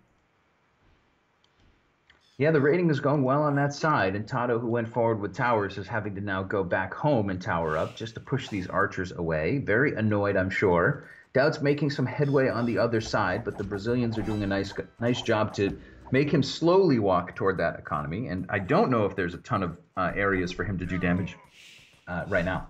Yeah, the raiding is going well on that side, and TaToH, who went forward with towers, is having to now go back home and tower up just to push these archers away. Very annoyed, I'm sure. DauT's making some headway on the other side, but the Brazilians are doing a nice job to make him slowly walk toward that economy. And I don't know if there's a ton of areas for him to do damage right now.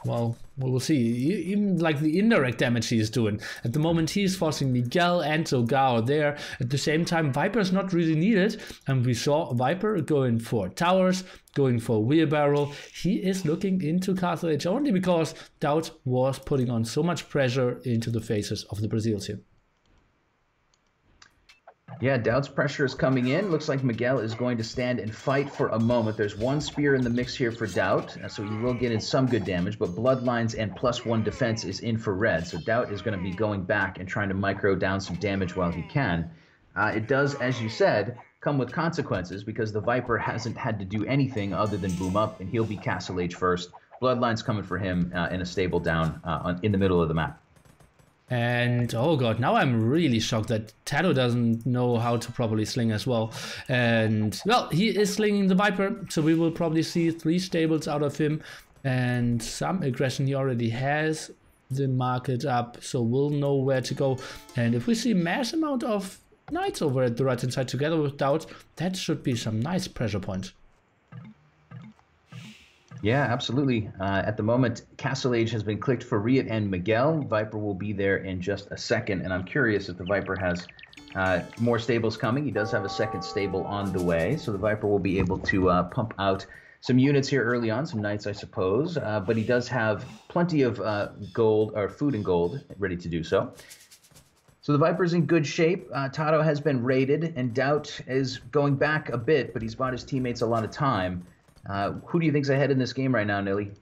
Well, we will see. Even like the indirect damage he is doing. At the moment, he is forcing Miguel and TaToH there. At the same time, Viper is not really needed. And we saw Viper going for towers, going for wheelbarrow. He is looking into Castle Age only because DauT was putting on so much pressure into the faces of the Brazils here. Yeah, DauT's pressure is coming in. Looks like Miguel is going to stand and fight for a moment. There's one spear in the mix here for DauT, so he will get in some good damage, but Bloodlines and +1 defense is in for red, so DauT is going to be going back and trying to micro down some damage while he can. It does, as you said, come with consequences because the Viper hasn't had to do anything other than boom up, and he'll be Castle Age first. Bloodline's coming for him in a stable down in the middle of the map. And oh god, now I'm really shocked that TaToH doesn't know how to properly sling as well. And well, he is slinging the Viper, so we will probably see 3 stables out of him and some aggression. He already has the market up, so we'll know where to go. And if we see mass amount of knights over at the right hand side together with DauT, that should be some nice pressure points. Yeah, absolutely. At the moment, Castle Age has been clicked for RiuT and Miguel. Viper will be there in just a second, and I'm curious if the Viper has more stables coming. He does have a second stable on the way, so the Viper will be able to pump out some units here early on, some knights, I suppose, but he does have plenty of gold, or food and gold, ready to do so. So the Viper's in good shape. TaToH has been raided, and DauT is going back a bit, but he's bought his teammates a lot of time. Who do you think's ahead in this game right now, Nilly?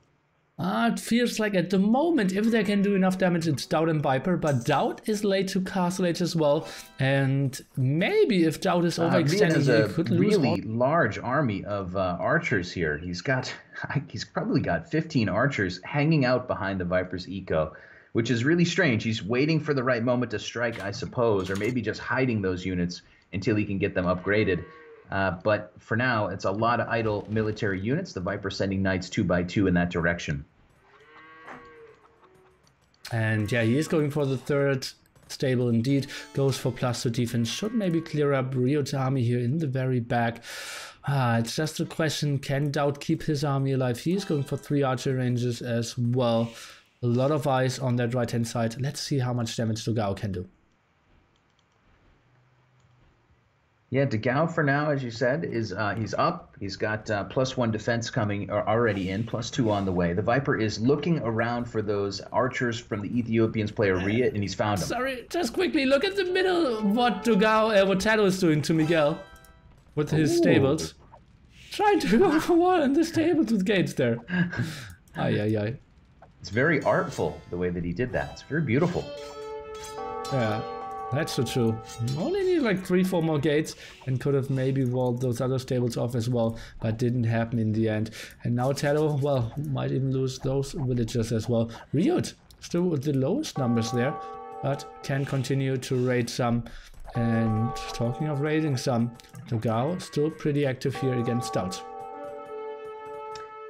It feels like at the moment, if they can do enough damage, it's DauT and Viper, but DauT is late to Castle Age as well, and maybe if DauT is overextending, he could lose. Really large army of archers here. He's probably got 15 archers hanging out behind the Viper's eco, which is really strange. He's waiting for the right moment to strike, I suppose, or maybe just hiding those units until he can get them upgraded. But for now, it's a lot of idle military units. The Viper sending knights 2 by 2 in that direction. And yeah, he is going for the 3rd stable indeed. Goes for +2 defense. Should maybe clear up RiuT army here in the very back. It's just a question, can DauT keep his army alive? He's going for 3 archer ranges as well. A lot of eyes on that right hand side. Let's see how much damage TaToH can do. Yeah, TaToH for now, as you said, is he's up. He's got +1 defense coming or already in, +2 on the way. The Viper is looking around for those archers from the Ethiopians player RiuT, and he's found them. Sorry, just quickly look at the middle. What TaToH is doing to Miguel with his stables, trying to go for one in the stables with gates there. Ay. It's very artful the way that he did that. It's very beautiful. Yeah. That's so true. Only need like 3-4 more gates and could have maybe walled those other stables off as well, but didn't happen in the end. And now TaToH, well, might even lose those villagers as well. RiuT still with the lowest numbers there, but can continue to raid some. And talking of raiding some, TaToH still pretty active here against DauT.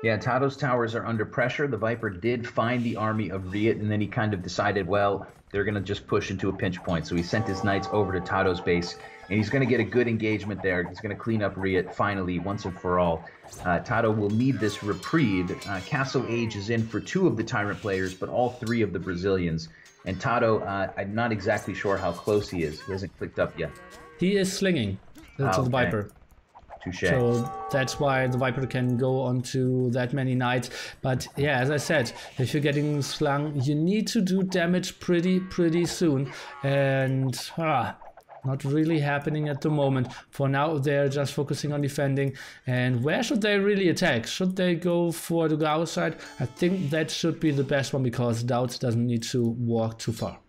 Yeah, TaToH's towers are under pressure. The Viper did find the army of RiuT, and then he kind of decided, well, they're going to just push into a pinch point. So he sent his knights over to TaToH's base, and he's going to get a good engagement there. He's going to clean up RiuT finally, once and for all. TaToH will need this reprieve. Castle Age is in for 2 of the TyRanT players, but all 3 of the Brazilians. And TaToH, I'm not exactly sure how close he is. He hasn't clicked up yet. He is slinging to the Viper. Touché. So that's why the Viper can go onto that many knights. But yeah, as I said, if you're getting slung, you need to do damage pretty soon. And not really happening at the moment. For now, they're just focusing on defending. And where should they really attack? Should they go for the DauT side? I think that should be the best one because DauT doesn't need to walk too far.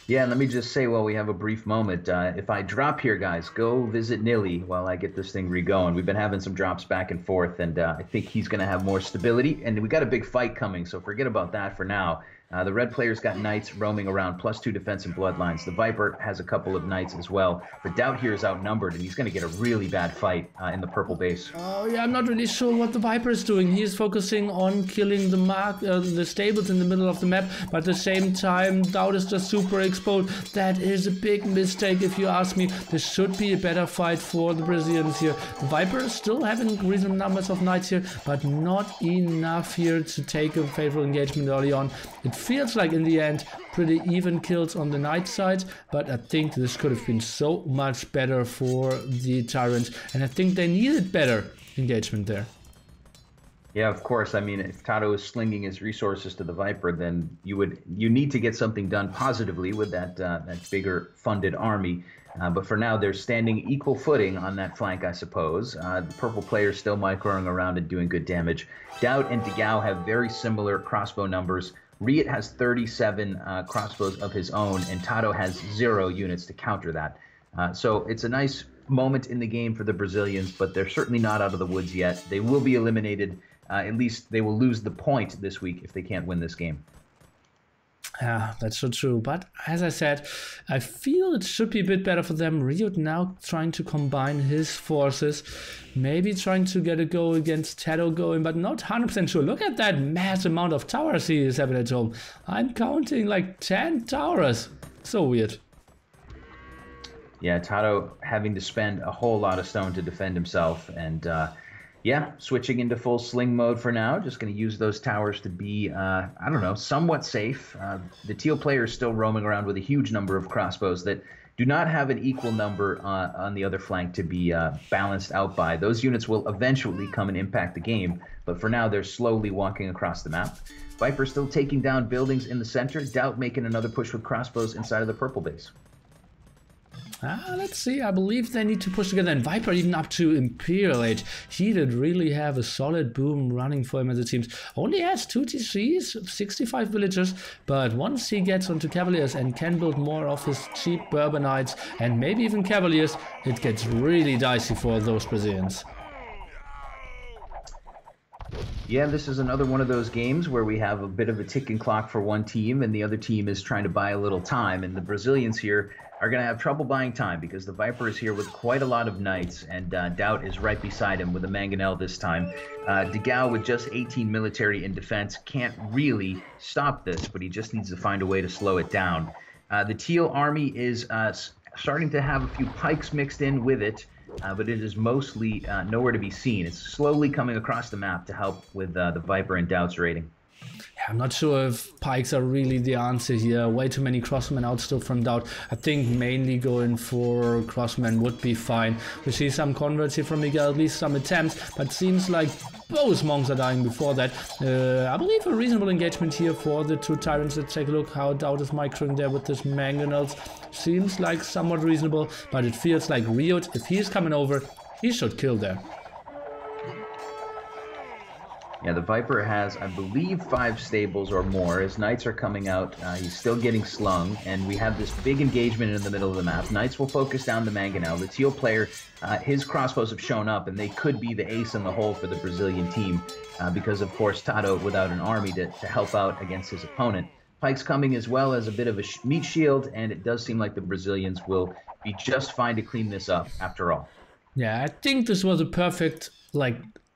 Yeah, and let me just say while we have a brief moment, if I drop here, guys, go visit Nilly while I get this thing re-going. We've been having some drops back and forth, and I think he's going to have more stability. And we got a big fight coming, so forget about that for now. The red player's got knights roaming around, +2 defense and bloodlines. The Viper has a couple of knights as well. But DauT here is outnumbered, and he's going to get a really bad fight in the purple base. Oh yeah, I'm not really sure what the Viper is doing. He is focusing on killing the stables in the middle of the map, but at the same time, DauT is just super exposed. That is a big mistake if you ask me. This should be a better fight for the Brazilians here. The Viper is still having reasonable numbers of knights here, but not enough here to take a favorable engagement early on. It feels like in the end pretty even kills on the knight side, but I think this could have been so much better for the TyRanT, and I think they needed better engagement there. Yeah, of course. I mean, if TaToH is slinging his resources to the Viper, then you need to get something done positively with that bigger funded army. But for now, they're standing equal footing on that flank, I suppose. The purple player's still microing around and doing good damage. DauT and DeGao have very similar crossbow numbers. RiuT has 37 crossbows of his own, and TaToH has 0 units to counter that. So it's a nice moment in the game for the Brazilians, but they're certainly not out of the woods yet. They will be eliminated. At least they will lose the point this week if they can't win this game. Yeah, that's so true. But as I said, I feel it should be a bit better for them. RiuT now trying to combine his forces, maybe trying to get a go against TaToH going, but not 100% sure. Look at that mass amount of towers he is having at home. I'm counting like 10 towers. So weird. Yeah, TaToH having to spend a whole lot of stone to defend himself, and yeah, switching into full sling mode for now. Just going to use those towers to be, I don't know, somewhat safe. The teal player is still roaming around with a huge number of crossbows that do not have an equal number on the other flank to be balanced out by. Those units will eventually come and impact the game, but for now they're slowly walking across the map. Viper still taking down buildings in the center. DauT making another push with crossbows inside of the purple base. Let's see, I believe they need to push together, and Viper even up to Imperial Age. He did really have a solid boom running for him as it seems. Only has 2 TCs, 65 villagers, but once he gets onto Cavaliers and can build more of his cheap Bourbonites and maybe even Cavaliers, it gets really dicey for those Brazilians. Yeah, this is another one of those games where we have a bit of a ticking clock for one team and the other team is trying to buy a little time, and the Brazilians here are going to have trouble buying time because the Viper is here with quite a lot of knights, and DauT is right beside him with a mangonel this time. DeGao with just 18 military in defense can't really stop this, but he just needs to find a way to slow it down. The teal army is starting to have a few pikes mixed in with it, but it is mostly nowhere to be seen. It's slowly coming across the map to help with the Viper and DauT's raiding. I'm not sure if pikes are really the answer here. Way too many crossmen out still from DauT. I think mainly going for crossmen would be fine. We see some converts here from Miguel, at least some attempts, but seems like both monks are dying before that. I believe a reasonable engagement here for the two TyRanTs. Let's take a look how DauT is microing there with this mangonels. Seems like somewhat reasonable, but it feels like RiuT, if he's coming over, he should kill there. Yeah, the Viper has, I believe, 5 stables or more. His knights are coming out. He's still getting slung, and we have this big engagement in the middle of the map. Knights will focus down the mangonel. The teal player, his crossbows have shown up, and they could be the ace in the hole for the Brazilian team because, of course, TaToH without an army to help out against his opponent. Pike's coming as well as a bit of a meat shield, and it does seem like the Brazilians will be just fine to clean this up after all. Yeah, I think this was a perfect,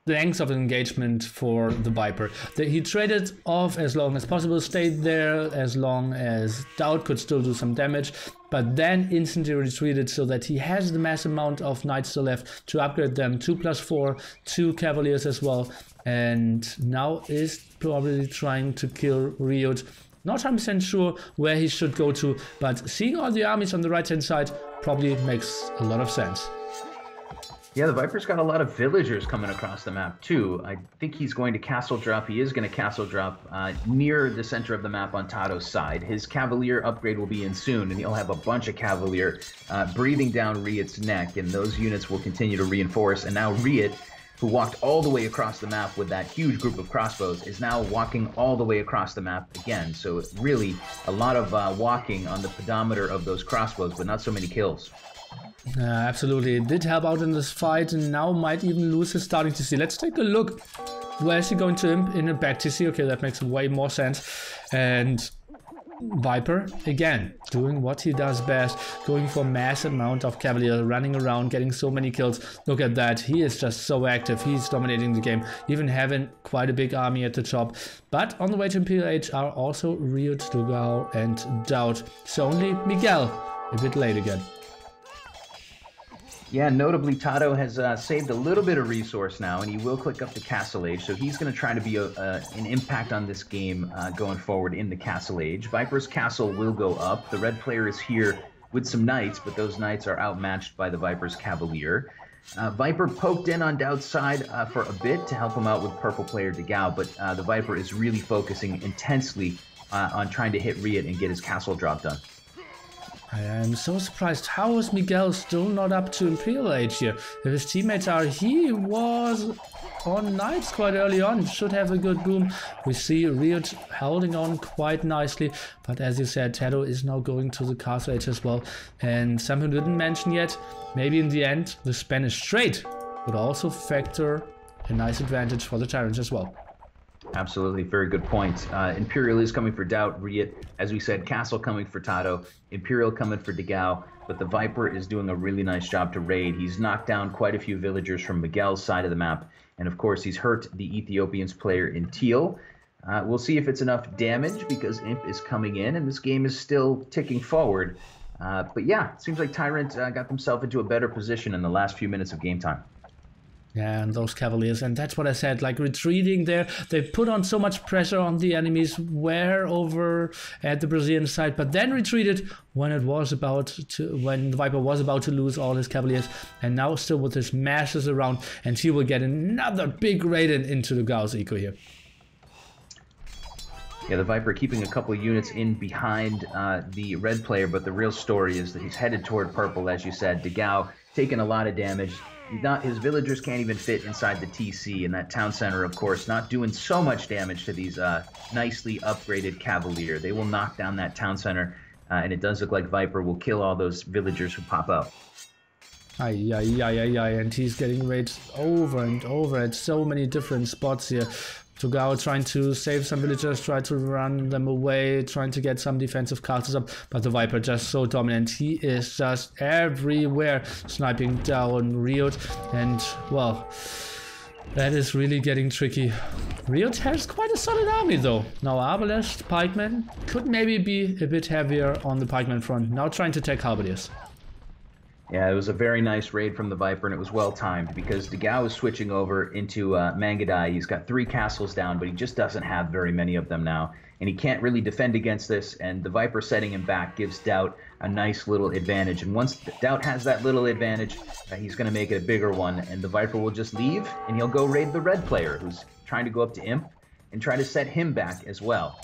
length of engagement for the Viper. He traded off as long as possible, stayed there as long as DauT could still do some damage, but then instantly retreated so that he has the mass amount of knights still left to upgrade them 2+4, 2 cavaliers as well, and now is probably trying to kill RiuT. Not 100% sure where he should go to, but seeing all the armies on the right hand side probably makes a lot of sense. Yeah, the Viper's got a lot of villagers coming across the map, too. I think he's going to castle drop. He is going to castle drop near the center of the map on TaToH's side. His Cavalier upgrade will be in soon, and he'll have a bunch of Cavalier breathing down RiuT's neck, and those units will continue to reinforce. And now RiuT, who walked all the way across the map with that huge group of crossbows, is now walking all the way across the map again. So really a lot of walking on the pedometer of those crossbows, but not so many kills. Absolutely, it did help out in this fight, and now might even lose his starting to see. Let's take a look where's he going to imp? In a back TC? Okay, that makes way more sense. And Viper, again, doing what he does best, going for massive amount of Cavalier, running around, getting so many kills. Look at that, he is just so active, he's dominating the game, even having quite a big army at the top. But on the way to Imperial Age are also RiuT, DauT and DauT. So only Miguel, a bit late again. Yeah, notably, TaToH has saved a little bit of resource now, and he will click up the Castle Age, so he's going to try to be an impact on this game going forward in the Castle Age. Viper's Castle will go up. The red player is here with some Knights, but those Knights are outmatched by the Viper's Cavalier. Viper poked in on DauT's side for a bit to help him out with purple player DeGao, but the Viper is really focusing intensely on trying to hit RiuT and get his castle drop done. I am so surprised. How is Miguel still not up to Imperial Age here? If his teammates are, he was on Knights quite early on. Should have a good boom. We see RiuT holding on quite nicely. But as you said, TaToH is now going to the Castle Age as well. And something we didn't mention yet, maybe in the end, the Spanish Strait would also factor a nice advantage for the TyRanT as well. Absolutely, very good point. Imperial is coming for DauT, RiuT, as we said, Castle coming for TaToH, Imperial coming for DeGao, but the Viper is doing a really nice job to raid. He's knocked down quite a few villagers from Miguel's side of the map, and of course he's hurt the Ethiopian's player in teal. We'll see if it's enough damage because Imp is coming in and this game is still ticking forward. But yeah, it seems like TyRanT got themselves into a better position in the last few minutes of game time. Yeah, and those Cavaliers, and that's what I said, like retreating there, they put on so much pressure on the enemies, were over at the Brazilian side, but then retreated when it was about to, when the Viper was about to lose all his Cavaliers, and now still with his mashes around, and he will get another big raid into the Gauss eco here. Yeah, the Viper keeping a couple of units in behind the red player, but the real story is that he's headed toward purple, as you said. DeGao taking a lot of damage. His villagers can't even fit inside the TC, and that town center, of course, not doing so much damage to these nicely upgraded Cavalier. They will knock down that town center, and it does look like Viper will kill all those villagers who pop out. And he's getting raids over and over at so many different spots here. DauT trying to save some villagers, try to run them away, trying to get some defensive castles up, but the Viper just so dominant. He is just everywhere, sniping down RiuT, and well, that is really getting tricky. RiuT has quite a solid army though. Now Arbalest, Pikemen, could maybe be a bit heavier on the Pikemen front, now trying to take Halberdiers. Yeah, it was a very nice raid from the Viper, and it was well timed because DeGao is switching over into Mangadai. He's got 3 castles down, but he just doesn't have very many of them now, and he can't really defend against this, and the Viper setting him back gives DauT a nice little advantage, and once DauT has that little advantage, he's going to make it a bigger one, and the Viper will just leave, and he'll go raid the red player, who's trying to go up to Imp and try to set him back as well.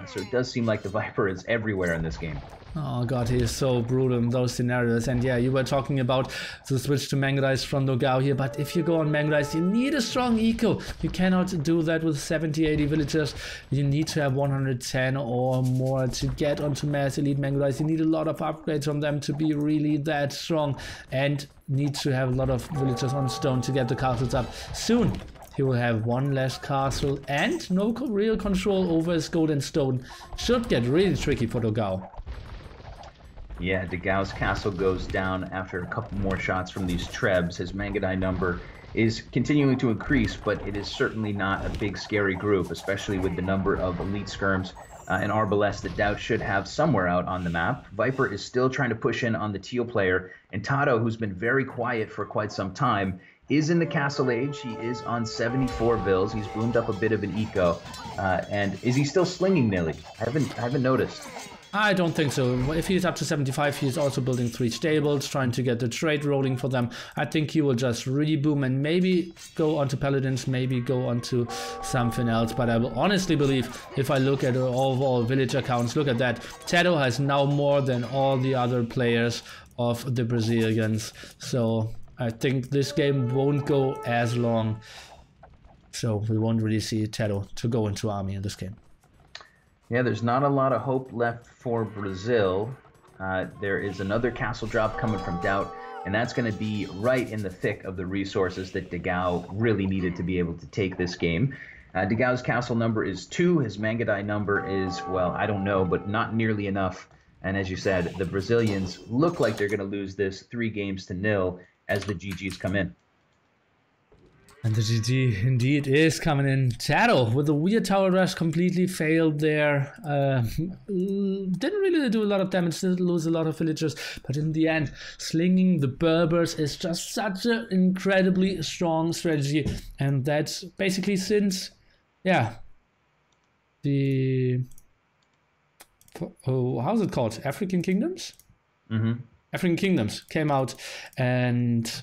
So it does seem like the Viper is everywhere in this game. Oh god, he is so brutal in those scenarios. And yeah, you were talking about the switch to Mangadais from DeGao here, but if you go on Mangadais, you need a strong eco. You cannot do that with 70-80 villagers. You need to have 110 or more to get onto Mass Elite Mangadais. You need a lot of upgrades from them to be really that strong, and need to have a lot of villagers on stone to get the castles up. Soon he will have 1 less castle and no real control over his gold and stone. Should get really tricky for DeGao. Yeah, DeGao's castle goes down after a couple more shots from these Trebs. His Mangadai number is continuing to increase, but it is certainly not a big scary group, especially with the number of elite skirms and Arbalest that DauT should have somewhere out on the map. Viper is still trying to push in on the teal player, and TaToH, who's been very quiet for quite some time, is in the Castle Age. He is on 74 vills. He's boomed up a bit of an eco. And is he still slinging Nilly? I haven't noticed. I don't think so. If he's up to 75, he's also building 3 stables, trying to get the trade rolling for them. I think he will just reboom and maybe go onto Paladins, maybe go onto something else. But I will honestly believe, if I look at the overall villager counts, look at that. TaToH has now more than all the other players of the Brazilians. So I think this game won't go as long. So we won't really see TaToH to go into army in this game. Yeah, there's not a lot of hope left for Brazil. There is another castle drop coming from DauT. and that's going to be right in the thick of the resources that DauT really needed to be able to take this game. DauT's castle number is 2. His Mangadai number is, well, I don't know, but not nearly enough. And as you said, the Brazilians look like they're going to lose this 3-0 as the GGs come in. And the GG indeed is coming in. TaToH with the weird tower rush completely failed there. Didn't really do a lot of damage, did lose a lot of villagers, but in the end, slinging the Berbers is just such an incredibly strong strategy. And that's basically since, yeah, the... Oh, how's it called? African Kingdoms? Mm-hmm. African Kingdoms came out, and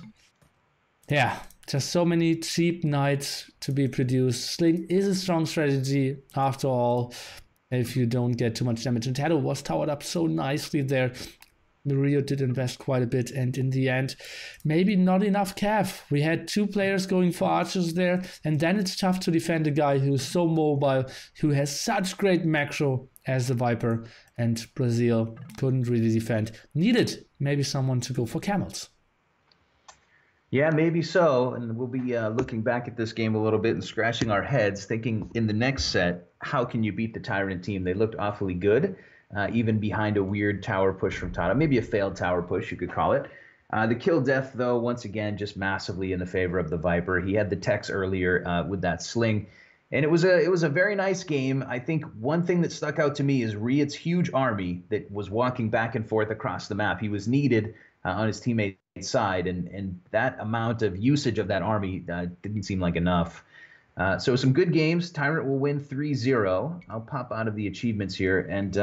yeah, just so many cheap knights to be produced. Sling is a strong strategy after all, if you don't get too much damage. And TaToH was towered up so nicely there. The RiuT did invest quite a bit, and in the end, maybe not enough cav. We had 2 players going for archers there, and then it's tough to defend a guy who's so mobile, who has such great macro as TheViper, and Brazil couldn't really defend. Needed maybe someone to go for camels. Yeah, maybe so. And we'll be looking back at this game a little bit and scratching our heads, thinking in the next set, how can you beat the TyRanT team? They looked awfully good, even behind a weird tower push from TaToH. Maybe a failed tower push, you could call it. The kill death, though, once again, just massively in the favor of TheViper. He had the techs earlier with that sling. And it was a very nice game. I think one thing that stuck out to me is RiuT's huge army that was walking back and forth across the map. He was needed on his teammate's side, and that amount of usage of that army didn't seem like enough. So some good games. TyRanT will win 3-0. I'll pop out of the achievements here, and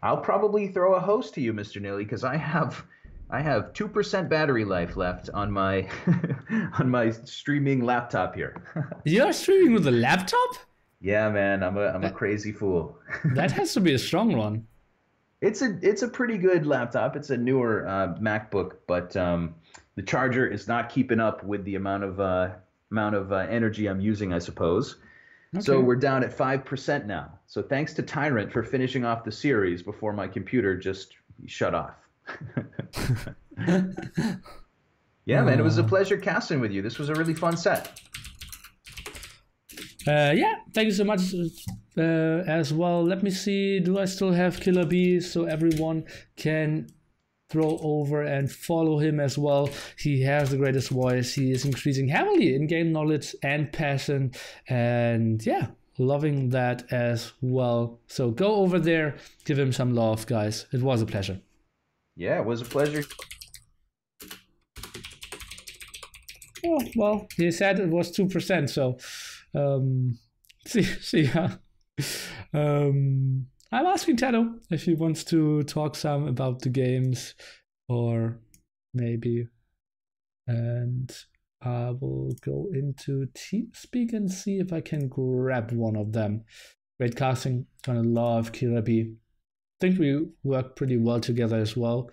I'll probably throw a host to you, Mr. Nilly, because I have 2% battery life left on my on my streaming laptop here. You're streaming with a laptop? Yeah, man, I'm a crazy fool. That has to be a strong one. It's a pretty good laptop. It's a newer MacBook, but the charger is not keeping up with the amount of energy I'm using, I suppose. Okay. So we're down at 5% now. So thanks to TyRanT for finishing off the series before my computer just shut off. Yeah, man, it was a pleasure casting with you. This was a really fun set. Yeah, thank you so much as well. Let me see, do I still have Killer B so everyone can throw over and follow him as well? He has the greatest voice. He is increasing heavily in game knowledge and passion, and yeah, loving that as well. So go over there, give him some love, guys. It was a pleasure. Yeah, it was a pleasure. Oh, well, he said it was 2%, so see ya. I'm asking TaToH if he wants to talk some about the games, or maybe, and I will go into TeamSpeak and see if I can grab one of them. Great casting, gonna love Killer B. Think we work pretty well together as well,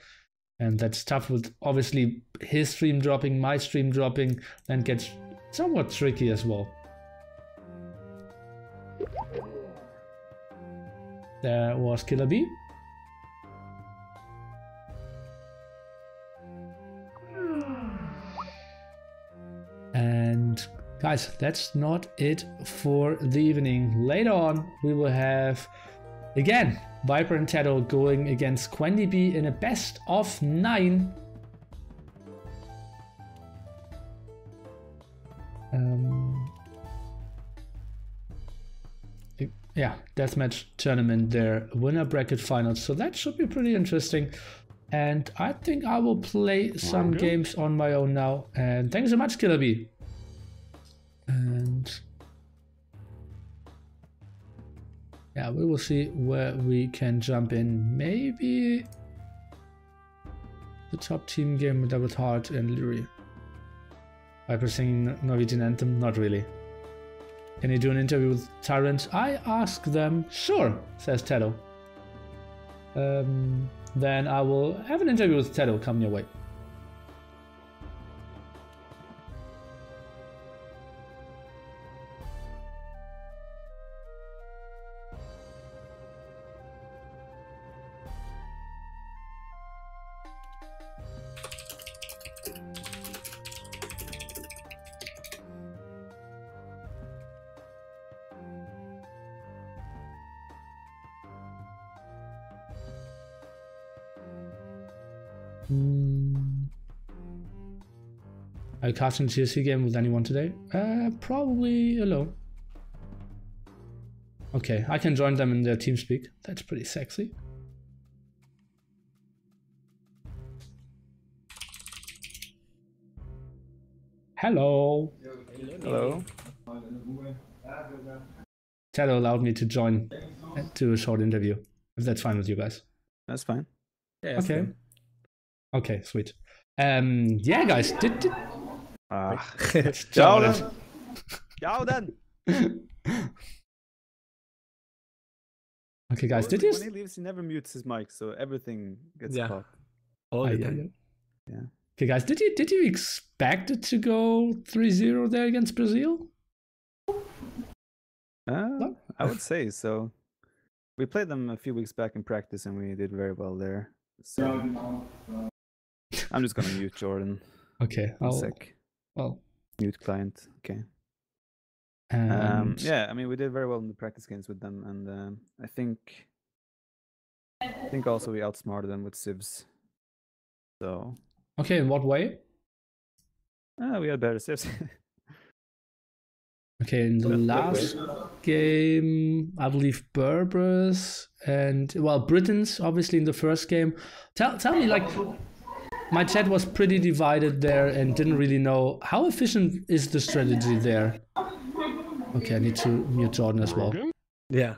and that's tough with obviously his stream dropping, my stream dropping, and gets somewhat tricky as well. There was Killer B. And guys, that's not it for the evening. Later on, we will have, again, Viper and TaToH going against QuendyB in a best of 9. Yeah, deathmatch tournament there, winner bracket finals. So that should be pretty interesting. And I think I will play some games on my own now. And thanks so much, Killer B. And yeah, we will see where we can jump in. Maybe the top team game with Hearttt and Liereyy. Viper singing Norwegian anthem? Not really. Can you do an interview with TyRanT? I ask them. Sure, says TaToH. Then I will have an interview with TaToH coming your way. Are you casting a TSC game with anyone today? Probably alone. Okay, I can join them in their TeamSpeak. That's pretty sexy. Hello. Hello. TaToH allowed me to join to a short interview, if that's fine with you guys. That's fine. Yeah, Okay. fine. Okay, sweet. Yeah, guys, did Jordan. Jordan. Okay, guys, did When you? he leaves, he never mutes his mic, so everything gets Yeah. caught. All the time. Yeah. Okay, guys, did you expect it to go 3-0 there against Brazil? I would say so. We played them a few weeks back in practice, and we did very well there. So I'm just gonna mute Jordan. Okay, One sec. well, Mute client. Okay. and Yeah, I mean, we did very well in the practice games with them, and I think also we outsmarted them with civs. So okay, in what way? we had better civs. Okay, in the last game, I believe Berbers and Britons, obviously in the first game. Tell me, like, my chat was pretty divided there and didn't really know how efficient is the strategy there. Okay, I need to mute Jordan as well. Yeah.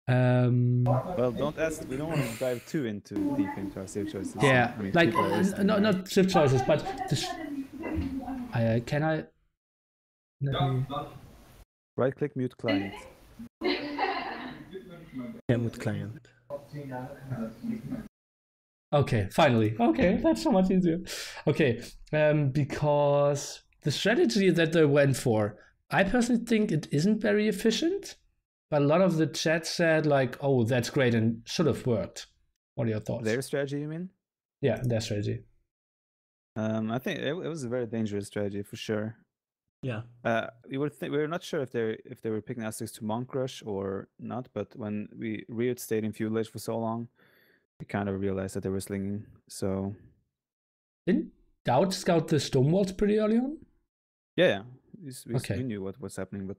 Well, don't ask. We don't want to dive too deep into our save choices. Yeah, I mean, like people are listening, right? not shift choices, but can I? Let me. Right click mute client. Yeah, with client. Okay, finally. Okay, that's so much easier. Okay, because the strategy that they went for, I personally think it isn't very efficient, but a lot of the chat said like, "Oh, that's great and should have worked." What are your thoughts? Their strategy, you mean? Yeah, their strategy. I think it was a very dangerous strategy for sure. Yeah. We were not sure if they were picking Aztecs to Monk Rush or not, but when RiuT stayed in Feudal Age for so long, we kind of realized that they were slinging. So Didn't DauT scout the Stonewalls pretty early on? yeah, Okay. we knew what was happening, but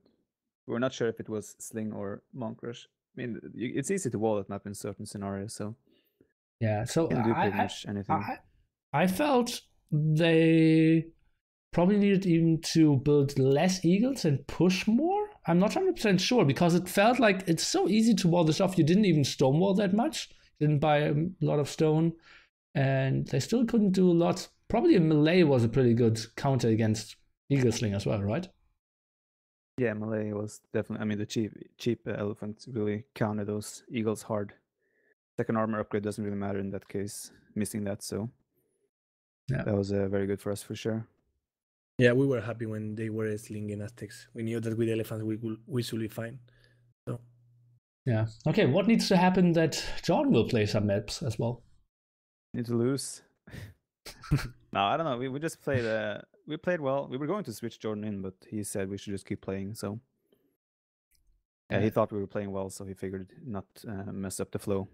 we were not sure if it was sling or Monk Rush. I mean, it's easy to wall it map in certain scenarios, so Yeah, so you can do pretty much anything. I felt they probably needed even to build less eagles and push more. I'm not 100% sure because it felt like it's so easy to wall this off. You didn't even stonewall that much. Didn't buy a lot of stone, and they still couldn't do a lot. Probably a melee was a pretty good counter against eagle sling as well, right? Yeah, melee was definitely. I mean, the cheap elephants really counter those eagles hard. Second armor upgrade doesn't really matter in that case. Missing that, so yeah, that was very good for us for sure. Yeah, we were happy when they were slinging Aztecs. We knew that with elephants we should be fine. So yeah. Okay, what needs to happen that John will play some maps as well? Need to lose. No, I don't know. We just played. We played well. We were going to switch Jordan in, but he said we should just keep playing. So yeah, he thought we were playing well, so he figured not mess up the flow.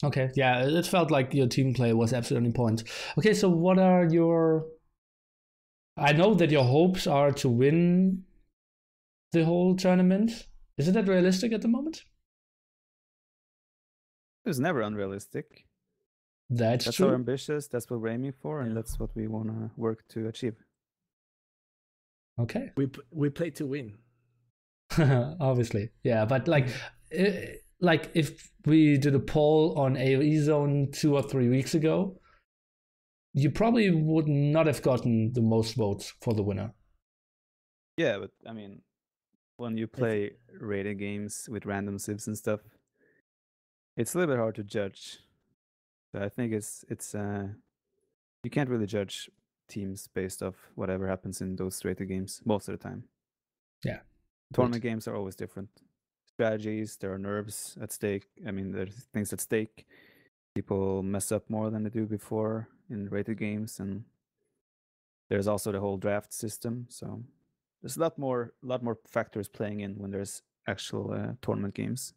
Okay, yeah, it felt like your team play was absolutely on point. Okay, so what are your... I know that your hopes are to win the whole tournament. Isn't that realistic at the moment? It was never unrealistic. That's That's true. our ambitious. That's what we're aiming for, and that's what we want to work to achieve. Okay. we play to win. Obviously, yeah, but like if we did a poll on AoE Zone 2 or 3 weeks ago, you probably would not have gotten the most votes for the winner. Yeah, but I mean, when you play rated games with random civs and stuff, it's a little bit hard to judge. So I think it's you can't really judge teams based off whatever happens in those rated games most of the time. Yeah. Tournament games are always different. Strategies, there are nerves at stake. I mean, there's things at stake. People mess up more than they do before in rated games, and there's also the whole draft system. So there's a lot more factors playing in when there's actual tournament games.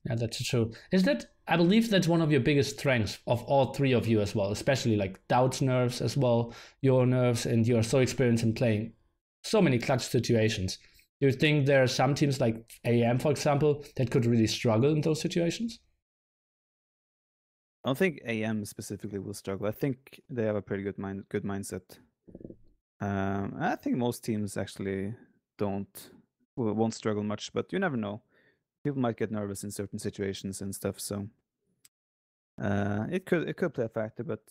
Yeah, that's true. Is that, I believe that's one of your biggest strengths of all three of you as well, especially like DauT's nerfs as well, your nerfs, and you're so experienced in playing so many clutch situations. Do you think there are some teams like AM, for example, that could really struggle in those situations? I don't think AM specifically will struggle. I think they have a pretty good mindset. I think most teams actually won't struggle much, but you never know. People might get nervous in certain situations and stuff, so it could play a factor, but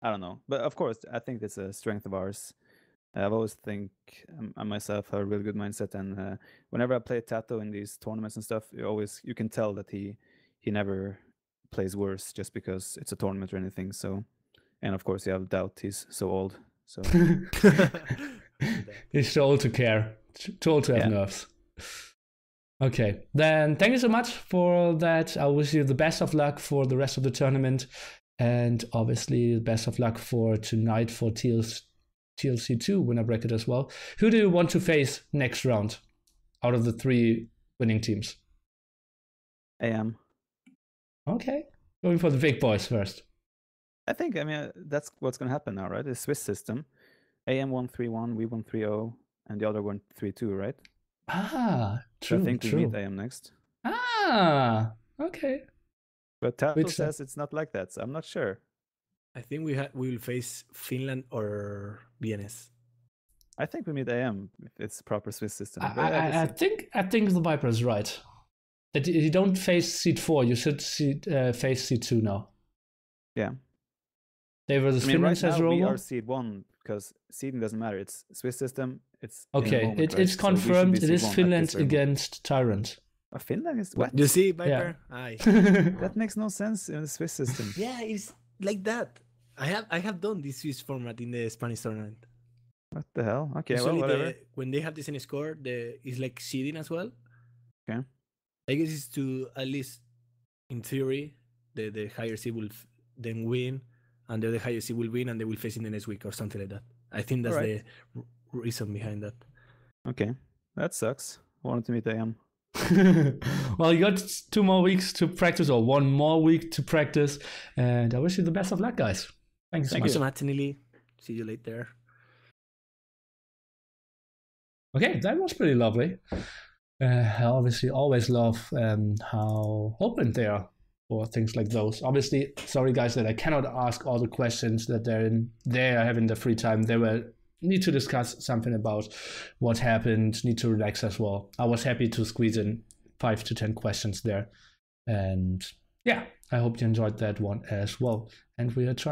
I don't know. But of course, I think it's a strength of ours. I've always think I myself have a really good mindset, and whenever I play TaToH in these tournaments and stuff, you can tell that he never plays worse just because it's a tournament or anything. So, and of course you have DauT. He's so old. So he's too old to care. Too old to have nerves. Okay, then thank you so much for that. I wish you the best of luck for the rest of the tournament, and obviously the best of luck for tonight for TLC2 winner bracket as well. Who do you want to face next round out of the 3 winning teams? AM. Okay, going for the big boys first. I think, I mean, that's what's going to happen now, right? The Swiss system. AM won 3-1, we won 3-0, and the other won 3-2, right? Ah, true. So I think we meet AM next. Ah, okay. But TaToH says it's not like that, so I'm not sure. I think we will face Finland or BNS. I think we meet AM if it's proper Swiss system. I think TheViper is right. That you don't face seed 4, you should face seed 2 now. Yeah. They were the Finland right now we Roma. are seed 1 because seeding doesn't matter. It's Swiss system. It's okay. Moment, it's right? confirmed. So it is Finland against TyRanT. Finland is what? You see, Viper? Yeah. Aye. That makes no sense in the Swiss system. Yeah, it's like that. I have done this Swiss format in the Spanish tournament. What the hell? Okay, Usually well, whatever. when they have the same score, it's like seeding as well. Okay. I guess it's to, at least in theory, the higher seed will then win, and the higher seed will win, and they will face in the next week or something like that. I think that's the reason behind that. Okay, that sucks. I wanted to meet AM. Well, you got 2 more weeks to practice, or 1 more week to practice, and I wish you the best of luck, guys. Thank you so much, Nili. See you later. Okay, that was pretty lovely. I obviously always love how open they are for things like those. Obviously, sorry guys that I cannot ask all the questions that they are having the free time. They need to discuss something about what happened, need to relax as well. I was happy to squeeze in 5 to 10 questions there. And yeah, I hope you enjoyed that one as well. And we are trying